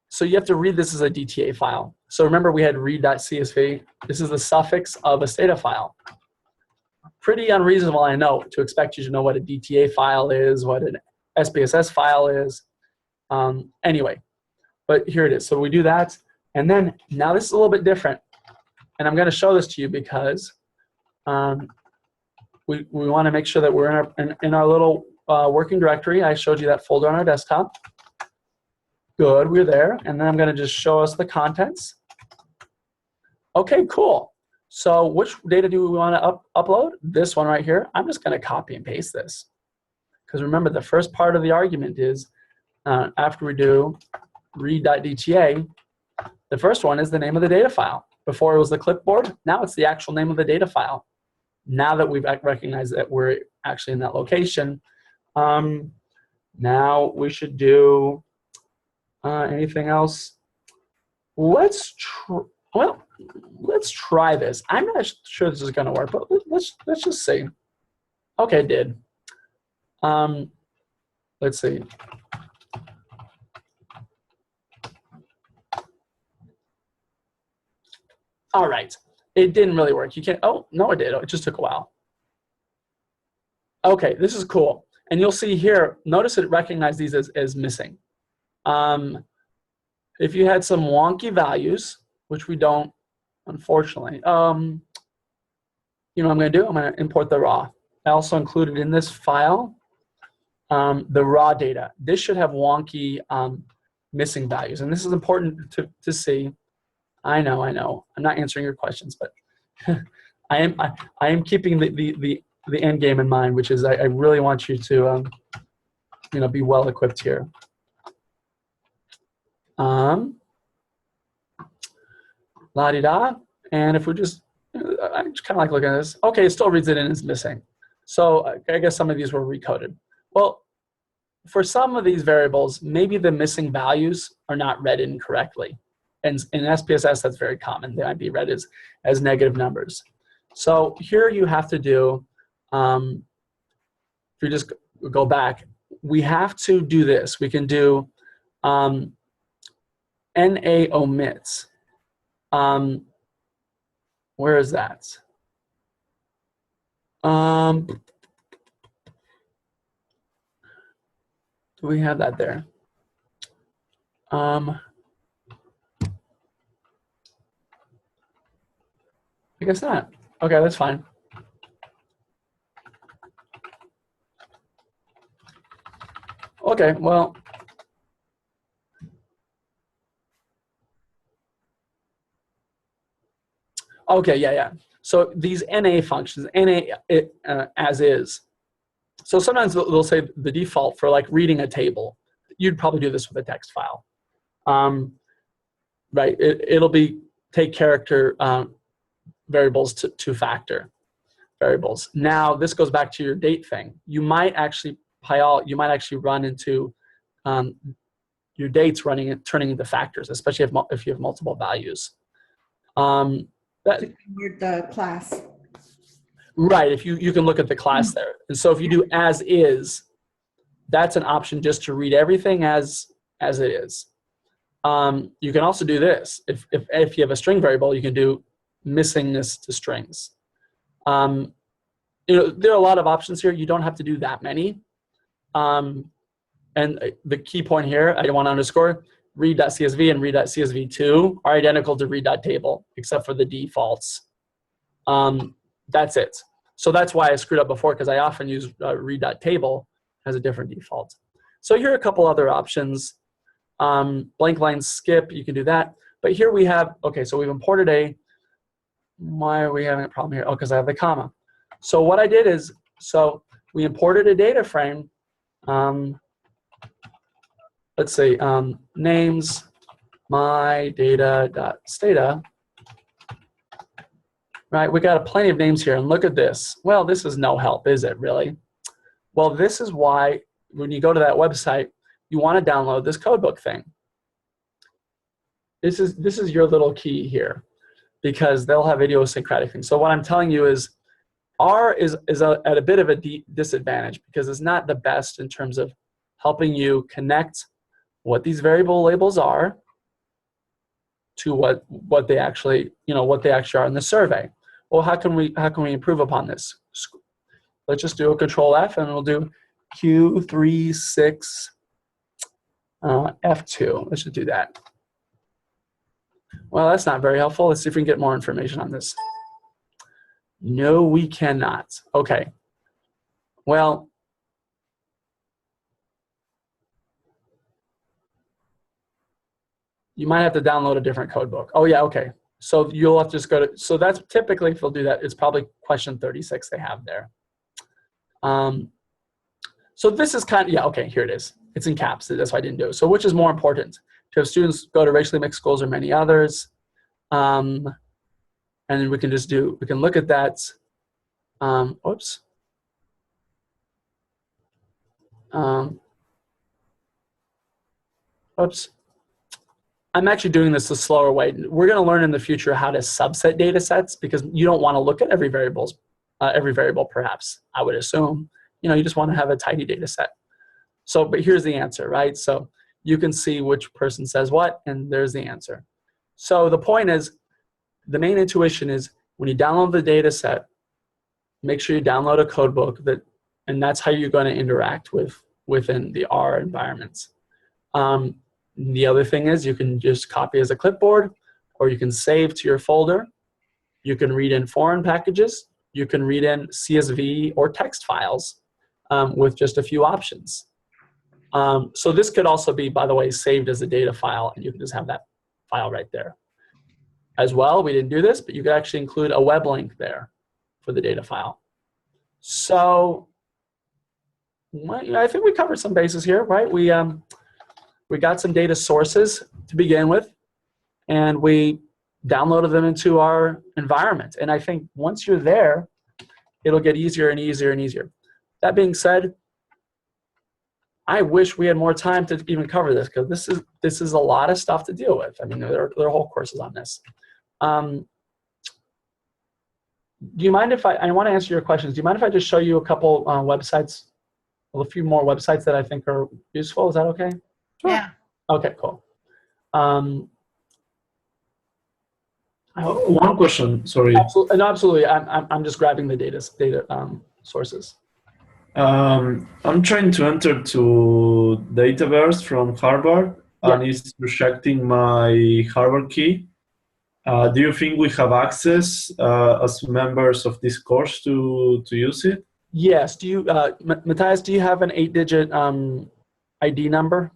So you have to read this as a DTA file. So remember we had read.csv. This is the suffix of a Stata file. Pretty unreasonable, I know, to expect you to know what a DTA file is, what an SPSS file is. Anyway, but here it is. So we do that, and then now this is a little bit different. And I'm going to show this to you because we want to make sure that we're in our little working directory. I showed you that folder on our desktop. Good, we're there. And then I'm going to just show us the contents. Okay, cool. So which data do we want to upload? This one right here. I'm just going to copy and paste this. Because remember, the first part of the argument is after we do read.dta, the first one is the name of the data file. Before it was the clipboard, now it's the actual name of the data file. Now that we've recognized that we're actually in that location, now we should do anything else. Let's try this. I'm not sure this is going to work, but let's just see. Okay, it did. Let's see. All right, it didn't really work. You can't, oh, no, it did. It just took a while. Okay, this is cool. And you'll see here, notice it recognized these as missing. If you had some wonky values, which we don't, unfortunately, you know what I'm going to do? I'm going to import the raw. I also included in this file the raw data. This should have wonky missing values. And this is important to see. I know. I'm not answering your questions, but I am keeping the end game in mind, which is I really want you to you know, be well equipped here. La-di-da. And if we just, I just kind of like looking at this. Okay, it still reads it in as missing. So I guess some of these were recoded. Well, for some of these variables, maybe the missing values are not read in correctly. And in SPSS, that's very common. They might be read as negative numbers. So here you have to do, if you just go back, we have to do this. We can do NA omits. Where is that? Do we have that there? I guess not. Okay, that's fine. Okay, well. Okay, yeah. So these NA functions, NA as is. So sometimes they'll say the default for like reading a table. You'd probably do this with a text file. Right, it'll be take character variables to factor variables. Now this goes back to your date thing. You might actually run into your dates turning into factors, especially if you have multiple values. To convert the class. Right, if you can look at the class there. And so if you do as is, that's an option just to read everything as it is. You can also do this. If you have a string variable, you can do missingness to strings. You know, there are a lot of options here. You don't have to do that many. And the key point here, I want to underscore, read.csv and read.csv2 are identical to read.table, except for the defaults. That's it. So that's why I screwed up before, because I often use read.table as a different default. So here are a couple other options. Blank line skip, you can do that. But here we have, okay, so we've imported a, why are we having a problem here? Oh, because I have the comma. So what I did is, so we imported a data frame. Let's say names my data.stata. Right, we got plenty of names here, and look at this. Well, this is no help, is it really? Well, this is why when you go to that website, you want to download this codebook thing. This is your little key here, because they'll have idiosyncratic things. So what I'm telling you is R is at a bit of a disadvantage, because it's not the best in terms of helping you connect what these variable labels are to what they actually, you know, what they actually are in the survey. Well, how can we improve upon this? Let's just do a Control F, and we'll do Q36 F2. Let's just do that. Well, that's not very helpful. Let's see if we can get more information on this. No, we cannot. Okay. Well, you might have to download a different code book. Oh, yeah, okay. So you'll have to just go to, so that's typically, if they'll do that, it's probably question 36 they have there. So this is kind of, yeah, okay, here it is. It's in caps, that's why I didn't do it. So which is more important? To have students go to racially mixed schools or many others? And we can just do, we can look at that. Oops. Oops. I'm actually doing this a slower way. We're going to learn in the future how to subset data sets because you don't want to look at every variable perhaps, I would assume. You know, you just want to have a tidy data set. So, but here's the answer, right? So you can see which person says what, and there's the answer. So the point is, the main intuition is when you download the data set, make sure you download a code book and that's how you're going to interact within the R environments. The other thing is you can just copy as a clipboard, or you can save to your folder. You can read in foreign packages. You can read in CSV or text files with just a few options. So this could also be, by the way, saved as a data file, and you can just have that file right there. As well, we didn't do this, but you could actually include a web link there for the data file. So I think we covered some bases here, right? We got some data sources to begin with, and we downloaded them into our environment. And I think once you're there, it'll get easier and easier and easier. That being said, I wish we had more time to even cover this because this is a lot of stuff to deal with. I mean, there are whole courses on this. Do you mind if I want to answer your questions. Do you mind if I just show you a couple websites, a few more websites that I think are useful? Is that okay? Sure. Yeah. Okay, cool. One question, sorry. Absolutely, no, absolutely. I'm just grabbing the data sources. I'm trying to enter to Dataverse from Harvard, and it's rejecting my Harvard key. Do you think we have access as members of this course to use it? Yes. Do you, Matthias? Do you have an 8-digit ID number?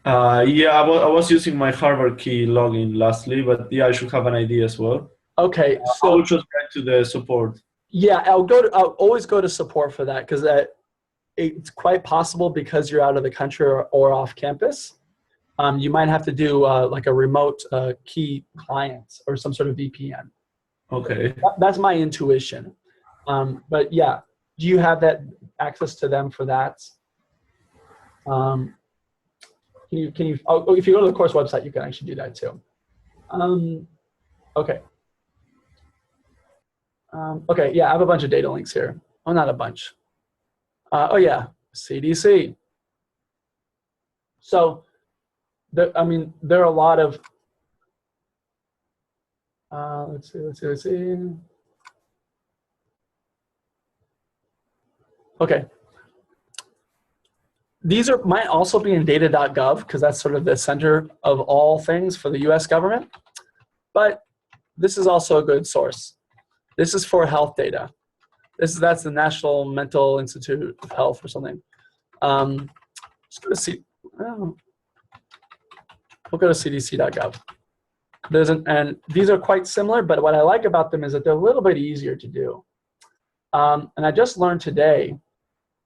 Yeah, I was using my Harvard key login lastly, but yeah, I should have an ID as well. Okay, so I will just get to the support. Yeah, I'll always go to support for that because it's quite possible because you're out of the country or off campus. You might have to do like a remote key client or some sort of VPN. Okay. That's my intuition. But yeah, do you have that access to them for that? Can you? Oh, if you go to the course website, you can actually do that too. Okay. Okay, yeah, I have a bunch of data links here. Oh, not a bunch. Oh yeah, CDC. So, I mean, there are a lot of, let's see. Okay. These might also be in data.gov because that's sort of the center of all things for the US government. But this is also a good source. This is for health data. That's the National Mental Institute of Health or something. Just go to see. We'll go to cdc.gov. And these are quite similar, but what I like about them is that they're a little bit easier to do. And I just learned today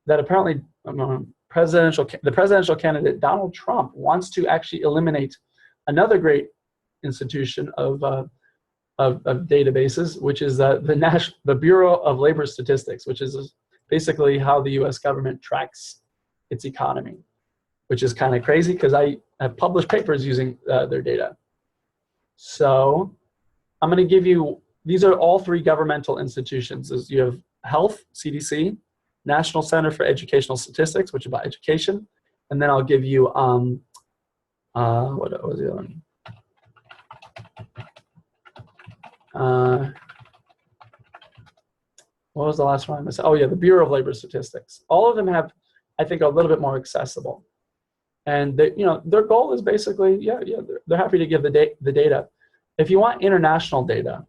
that apparently the presidential candidate Donald Trump wants to actually eliminate another great institution of databases, which is the Bureau of Labor Statistics, which is basically how the U.S. government tracks its economy, which is kind of crazy because I have published papers using their data. So I'm going to give you, these are all three governmental institutions. You have Health, CDC, National Center for Educational Statistics, which is about education, and then I'll give you, what was the other one? What was the last one? Oh yeah, the Bureau of Labor Statistics. All of them have, I think, a little bit more accessible. And they, their goal is basically, they're happy to give the data. If you want international data,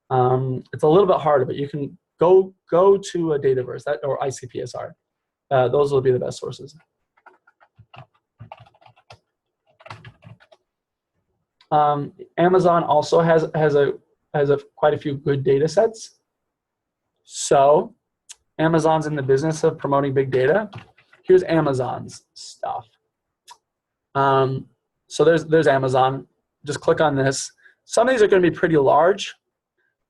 it's a little bit harder, but you can go to a Dataverse or ICPSR. Those will be the best sources. Amazon also has quite a few good data sets. So Amazon's in the business of promoting big data. Here's Amazon's stuff. So there's Amazon. Just click on this. Some of these are going to be pretty large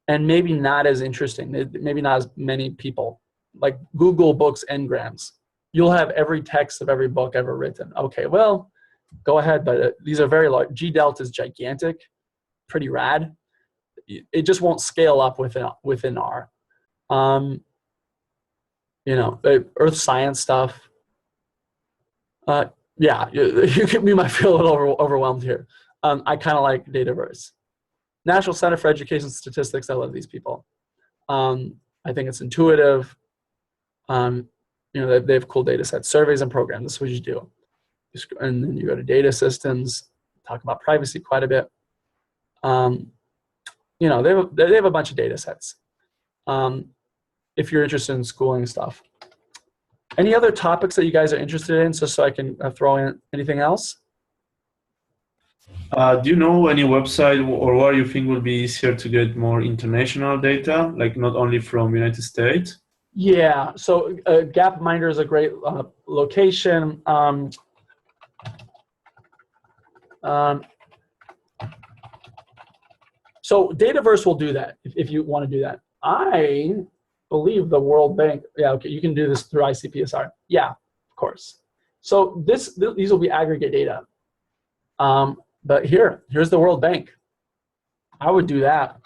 and maybe not as interesting. Maybe not as many people. Like Google Books Ngrams. You'll have every text of every book ever written. Okay, well, go ahead, but these are very large. G-Delta is gigantic, pretty rad. It just won't scale up within R. Earth science stuff. You might feel a little overwhelmed here. I kind of like Dataverse. National Center for Education Statistics, I love these people. I think it's intuitive. They have cool data sets. Surveys and programs, this is what you do. And then you go to data systems, talk about privacy quite a bit. They have a bunch of data sets. If you're interested in schooling stuff. Any other topics that you guys are interested in, just so I can throw in anything else? Do you know any website or where you think would be easier to get more international data, like not only from United States? Yeah, so Gapminder is a great location. So Dataverse will do that if you want to do that. I believe the World Bank, okay, you can do this through ICPSR. Yeah, of course. So these will be aggregate data. But here's the World Bank. I would do that.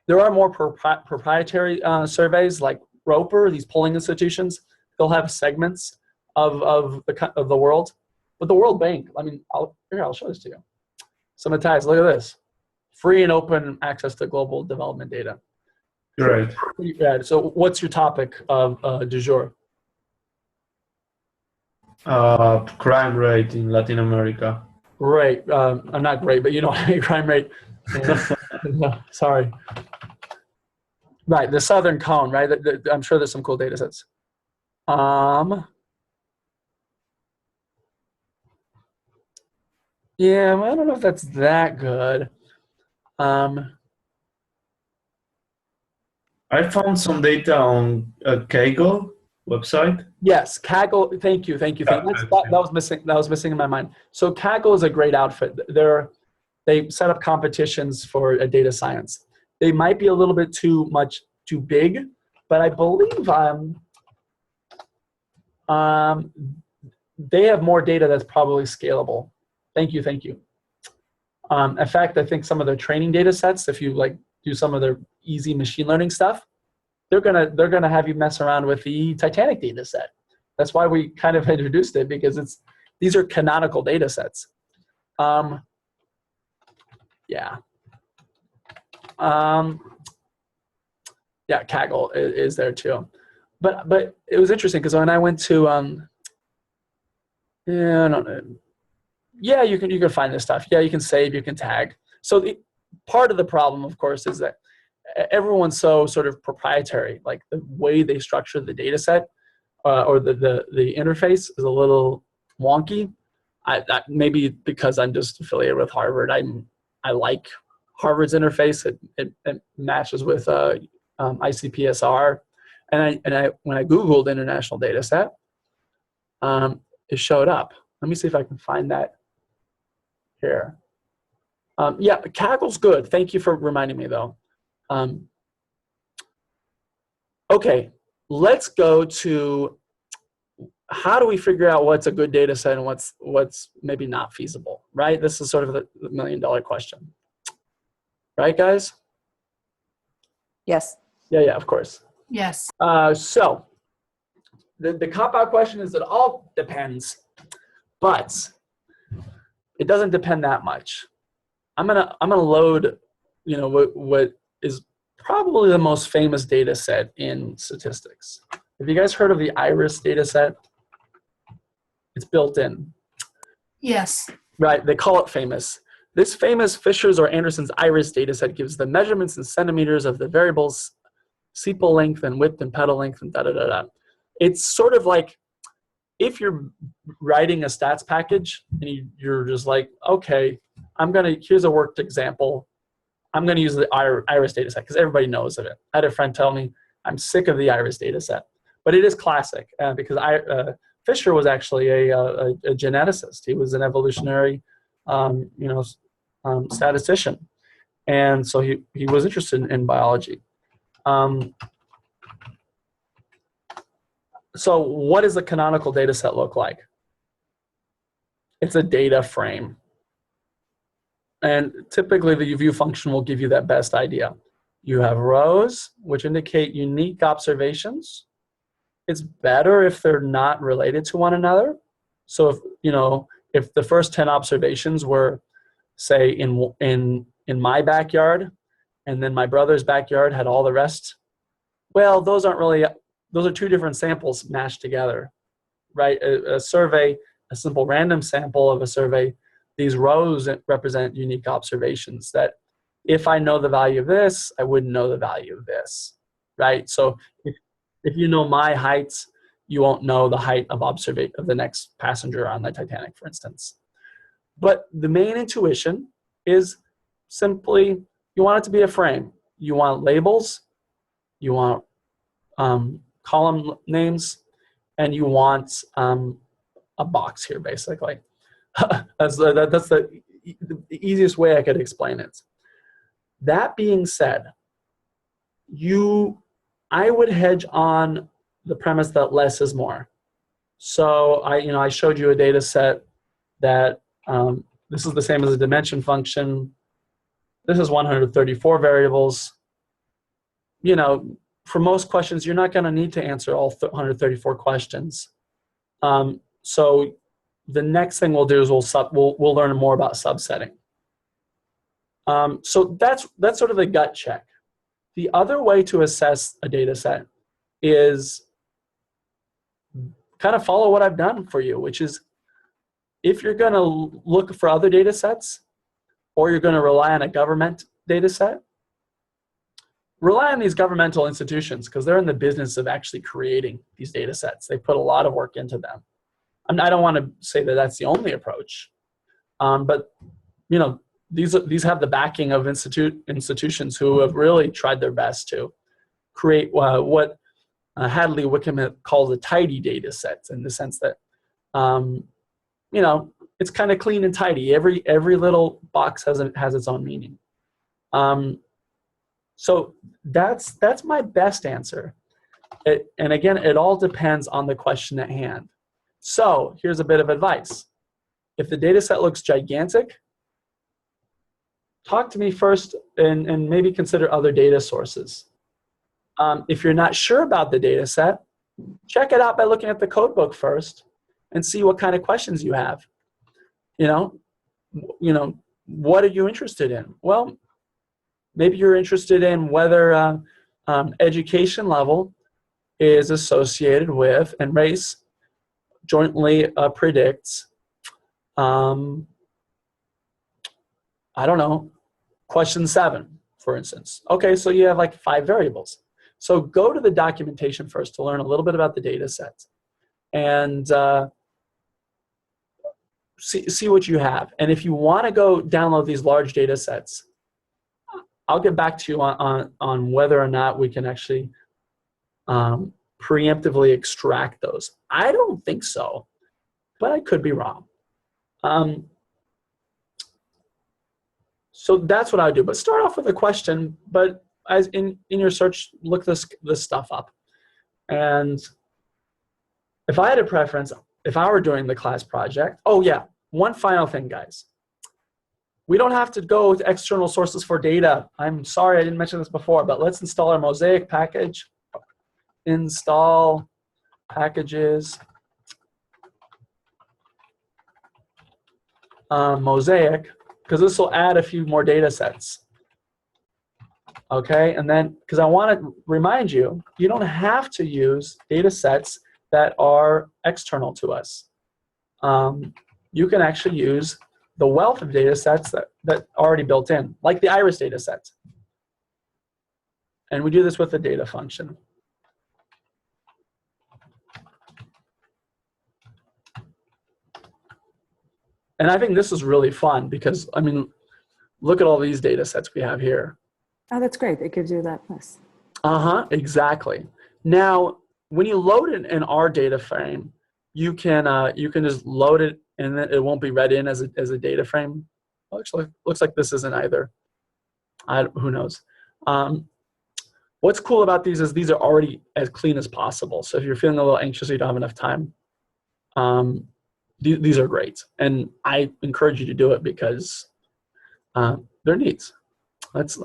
There are more proprietary surveys like Roper, these polling institutions. They'll have segments of the world. But the World Bank, I'll show this to you. So Matthias, look at this. Free and open access to global development data. Right. So what's your topic of du jour? Crime rate in Latin America. Great. I'm not great, but crime rate. Sorry. Right, the Southern Cone, right? I'm sure there's some cool data sets. Yeah, I don't know if that's that good. I found some data on Kaggle website. Yes, Kaggle. Thank you. That was missing. That was missing in my mind. So Kaggle is a great outfit. They set up competitions for data science. They might be a little bit too big, but I believe they have more data that's probably scalable. Thank you. In fact, I think some of their training data sets, if you do some of their easy machine learning stuff, they're gonna have you mess around with the Titanic data set. That's why we kind of introduced it, because these are canonical data sets. Kaggle is there too. But it was interesting because when I went to I don't know. Yeah, you can find this stuff. Yeah, you can save, you can tag. So part of the problem, of course, is that everyone's so sort of proprietary. Like the way they structure the data set or the interface is a little wonky. Maybe because I'm just affiliated with Harvard. I like Harvard's interface. It matches with ICPSR. And when I Googled international data set, it showed up. Let me see if I can find that here. Kaggle's good. Thank you for reminding me, though. Okay, let's go to how do we figure out what's a good data set and what's maybe not feasible, right? This is sort of the million-dollar question. Right, guys? Yes. Yeah, of course. Yes. So the cop-out question is it all depends, but it doesn't depend that much. I'm gonna load, what is probably the most famous data set in statistics. Have you guys heard of the IRIS data set? It's built in. Yes. Right, they call it famous. This famous Fisher's or Anderson's iris dataset gives the measurements in centimeters of the variables sepal length and width and petal length and da-da-da-da. It's sort of like if you're writing a stats package and you're just like, okay, here's a worked example. I'm going to use the iris dataset because everybody knows of it. I had a friend tell me, I'm sick of the iris dataset. But it is classic because Fisher was actually a geneticist. He was an evolutionary statistician. And so he was interested in biology. So what does a canonical data set look like? It's a data frame. And typically the view function will give you that best idea. You have rows, which indicate unique observations. It's better if they're not related to one another. So if the first 10 observations were, say, in my backyard, and then my brother's backyard had all the rest, well, those are two different samples mashed together, right? A survey, a simple random sample of a survey, these rows represent unique observations that if I know the value of this, I wouldn't know the value of this, right? So if you know my heights, you won't know the height of the next passenger on the Titanic, for instance. But the main intuition is simply you want it to be a frame. You want labels, you want column names, and you want a box here, basically. That's the easiest way I could explain it. That being said, I would hedge on the premise that less is more. So I showed you a data set that this is the same as a dimension function. This is 134 variables. For most questions, you're not going to need to answer all 134 questions. So the next thing we'll do is we'll learn more about subsetting. So that's sort of the gut check. The other way to assess a data set is kind of follow what I've done for you, which is if you're going to look for other data sets or you're going to rely on a government data set, rely on these governmental institutions because they're in the business of actually creating these data sets. They put a lot of work into them. I don't want to say that that's the only approach, but these have the backing of institutions who have really tried their best to create what Hadley Wickham calls a tidy data set, in the sense that it's kind of clean and tidy. Every little box has its own meaning. So that's my best answer. And again, it all depends on the question at hand. So here's a bit of advice. If the data set looks gigantic, talk to me first and maybe consider other data sources. If you're not sure about the data set, check it out by looking at the code book first and see what kind of questions you have. What are you interested in? Well, maybe you're interested in whether education level is associated with, and race jointly predicts, question 7, for instance. Okay, so you have like 5 variables. So go to the documentation first to learn a little bit about the data set and see what you have. And if you want to go download these large data sets, I'll get back to you on whether or not we can actually preemptively extract those. I don't think so, but I could be wrong. So that's what I would do. But start off with a question, but as in your search, look this stuff up. And if I had a preference, if I were doing the class project, oh yeah, one final thing, guys. We don't have to go with external sources for data. I'm sorry I didn't mention this before, but let's install our Mosaic package. Install packages. Mosaic, because this will add a few more data sets. Okay, and then, because I want to remind you, you don't have to use data sets that are external to us. you can actually use the wealth of data sets that are already built in, like the iris data set. And we do this with the data function. And I think this is really fun because, I mean, look at all these data sets we have here. Oh, that's great. It gives you that list. Exactly. Now, when you load an R data frame, you can just load it and then it won't be read in as a data frame. Actually, looks like this isn't either. Who knows? What's cool about these is these are already as clean as possible. So if you're feeling a little anxious, you don't have enough time, these are great. And I encourage you to do it because they're neat. Let's,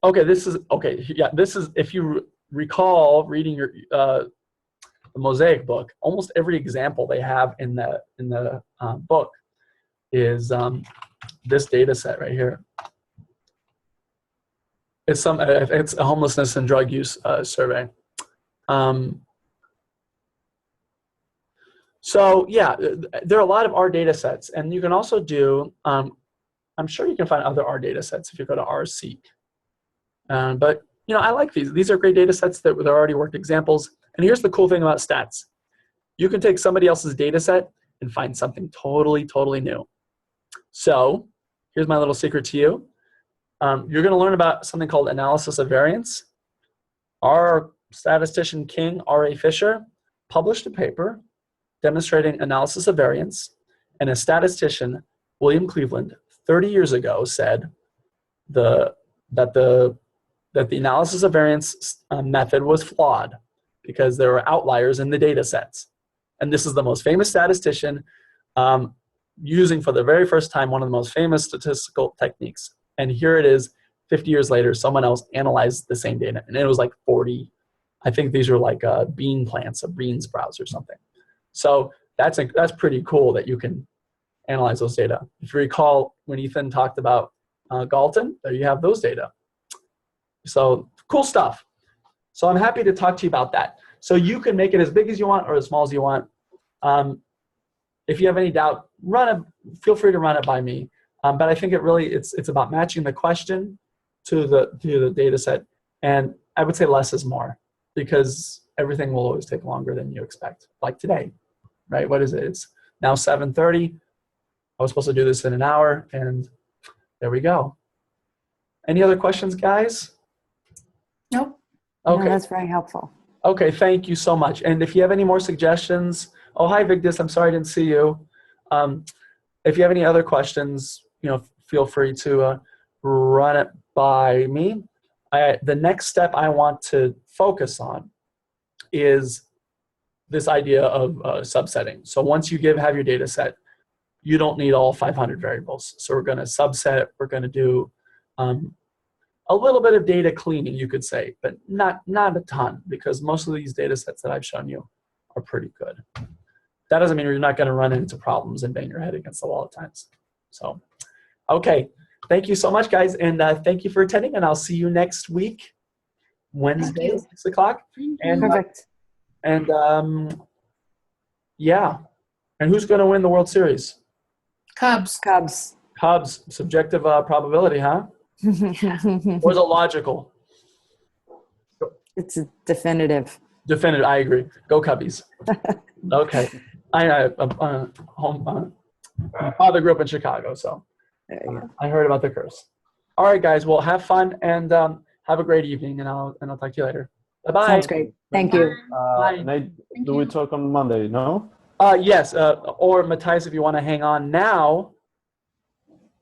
okay, this is, if you recall reading your the Mosaic book, almost every example they have in the book is this data set right here. It's a homelessness and drug use survey. So yeah, there are a lot of R data sets, and you can also do, I'm sure you can find other R data sets if you go to RSeek. But I like these. These are great data sets that they're already worked examples. And here's the cool thing about stats. You can take somebody else's data set and find something totally, totally new. So here's my little secret to you. You're going to learn about something called analysis of variance. Our statistician king, R.A. Fisher, published a paper demonstrating analysis of variance, and a statistician, William Cleveland, 30 years ago said that the analysis of variance method was flawed because there were outliers in the data sets. And this is the most famous statistician using for the very first time one of the most famous statistical techniques. And here it is, 50 years later, someone else analyzed the same data. And it was like 40, I think these are like bean plants, bean sprouts or something. So that's pretty cool that you can analyze those data. If you recall when Ethan talked about Galton, there you have those data. So cool stuff. So I'm happy to talk to you about that. So you can make it as big as you want or as small as you want. If you have any doubt, feel free to run it by me. But I think it's about matching the question to the data set. And I would say less is more because everything will always take longer than you expect. Like today, right? What is it? It's now 7:30. I was supposed to do this in an hour, and there we go. Any other questions, guys? Nope. Okay. No, that's very helpful. Okay, thank you so much. And if you have any more suggestions, oh, hi, Vigdis, I'm sorry I didn't see you. If you have any other questions, feel free to run it by me. The next step I want to focus on is this idea of subsetting. So once you have your data set, you don't need all 500 variables. So we're going to subset. We're going to do a little bit of data cleaning, you could say, but not a ton, because most of these data sets that I've shown you are pretty good. That doesn't mean you're not going to run into problems and bang your head against the wall at times. So, okay. Thank you so much, guys. And thank you for attending. And I'll see you next week, Wednesday, 6 o'clock. And, Perfect. Yeah. And who's going to win the World Series? Cubs. Cubs. Cubs. Subjective probability, huh? Or is it logical? It's definitive. Definitive. I agree. Go Cubbies. Okay. My father grew up in Chicago, so I heard about the curse. All right, guys. Well, have fun and have a great evening, and I'll talk to you later. Bye-bye. Sounds great. Thank you. Nate, do we talk on Monday? No. Yes. Or Matthias, if you want to hang on now,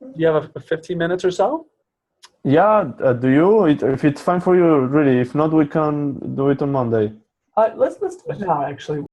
do you have a 15 minutes or so? Yeah. Do you? If it's fine for you, really. If not, we can do it on Monday. Let's do it now, actually.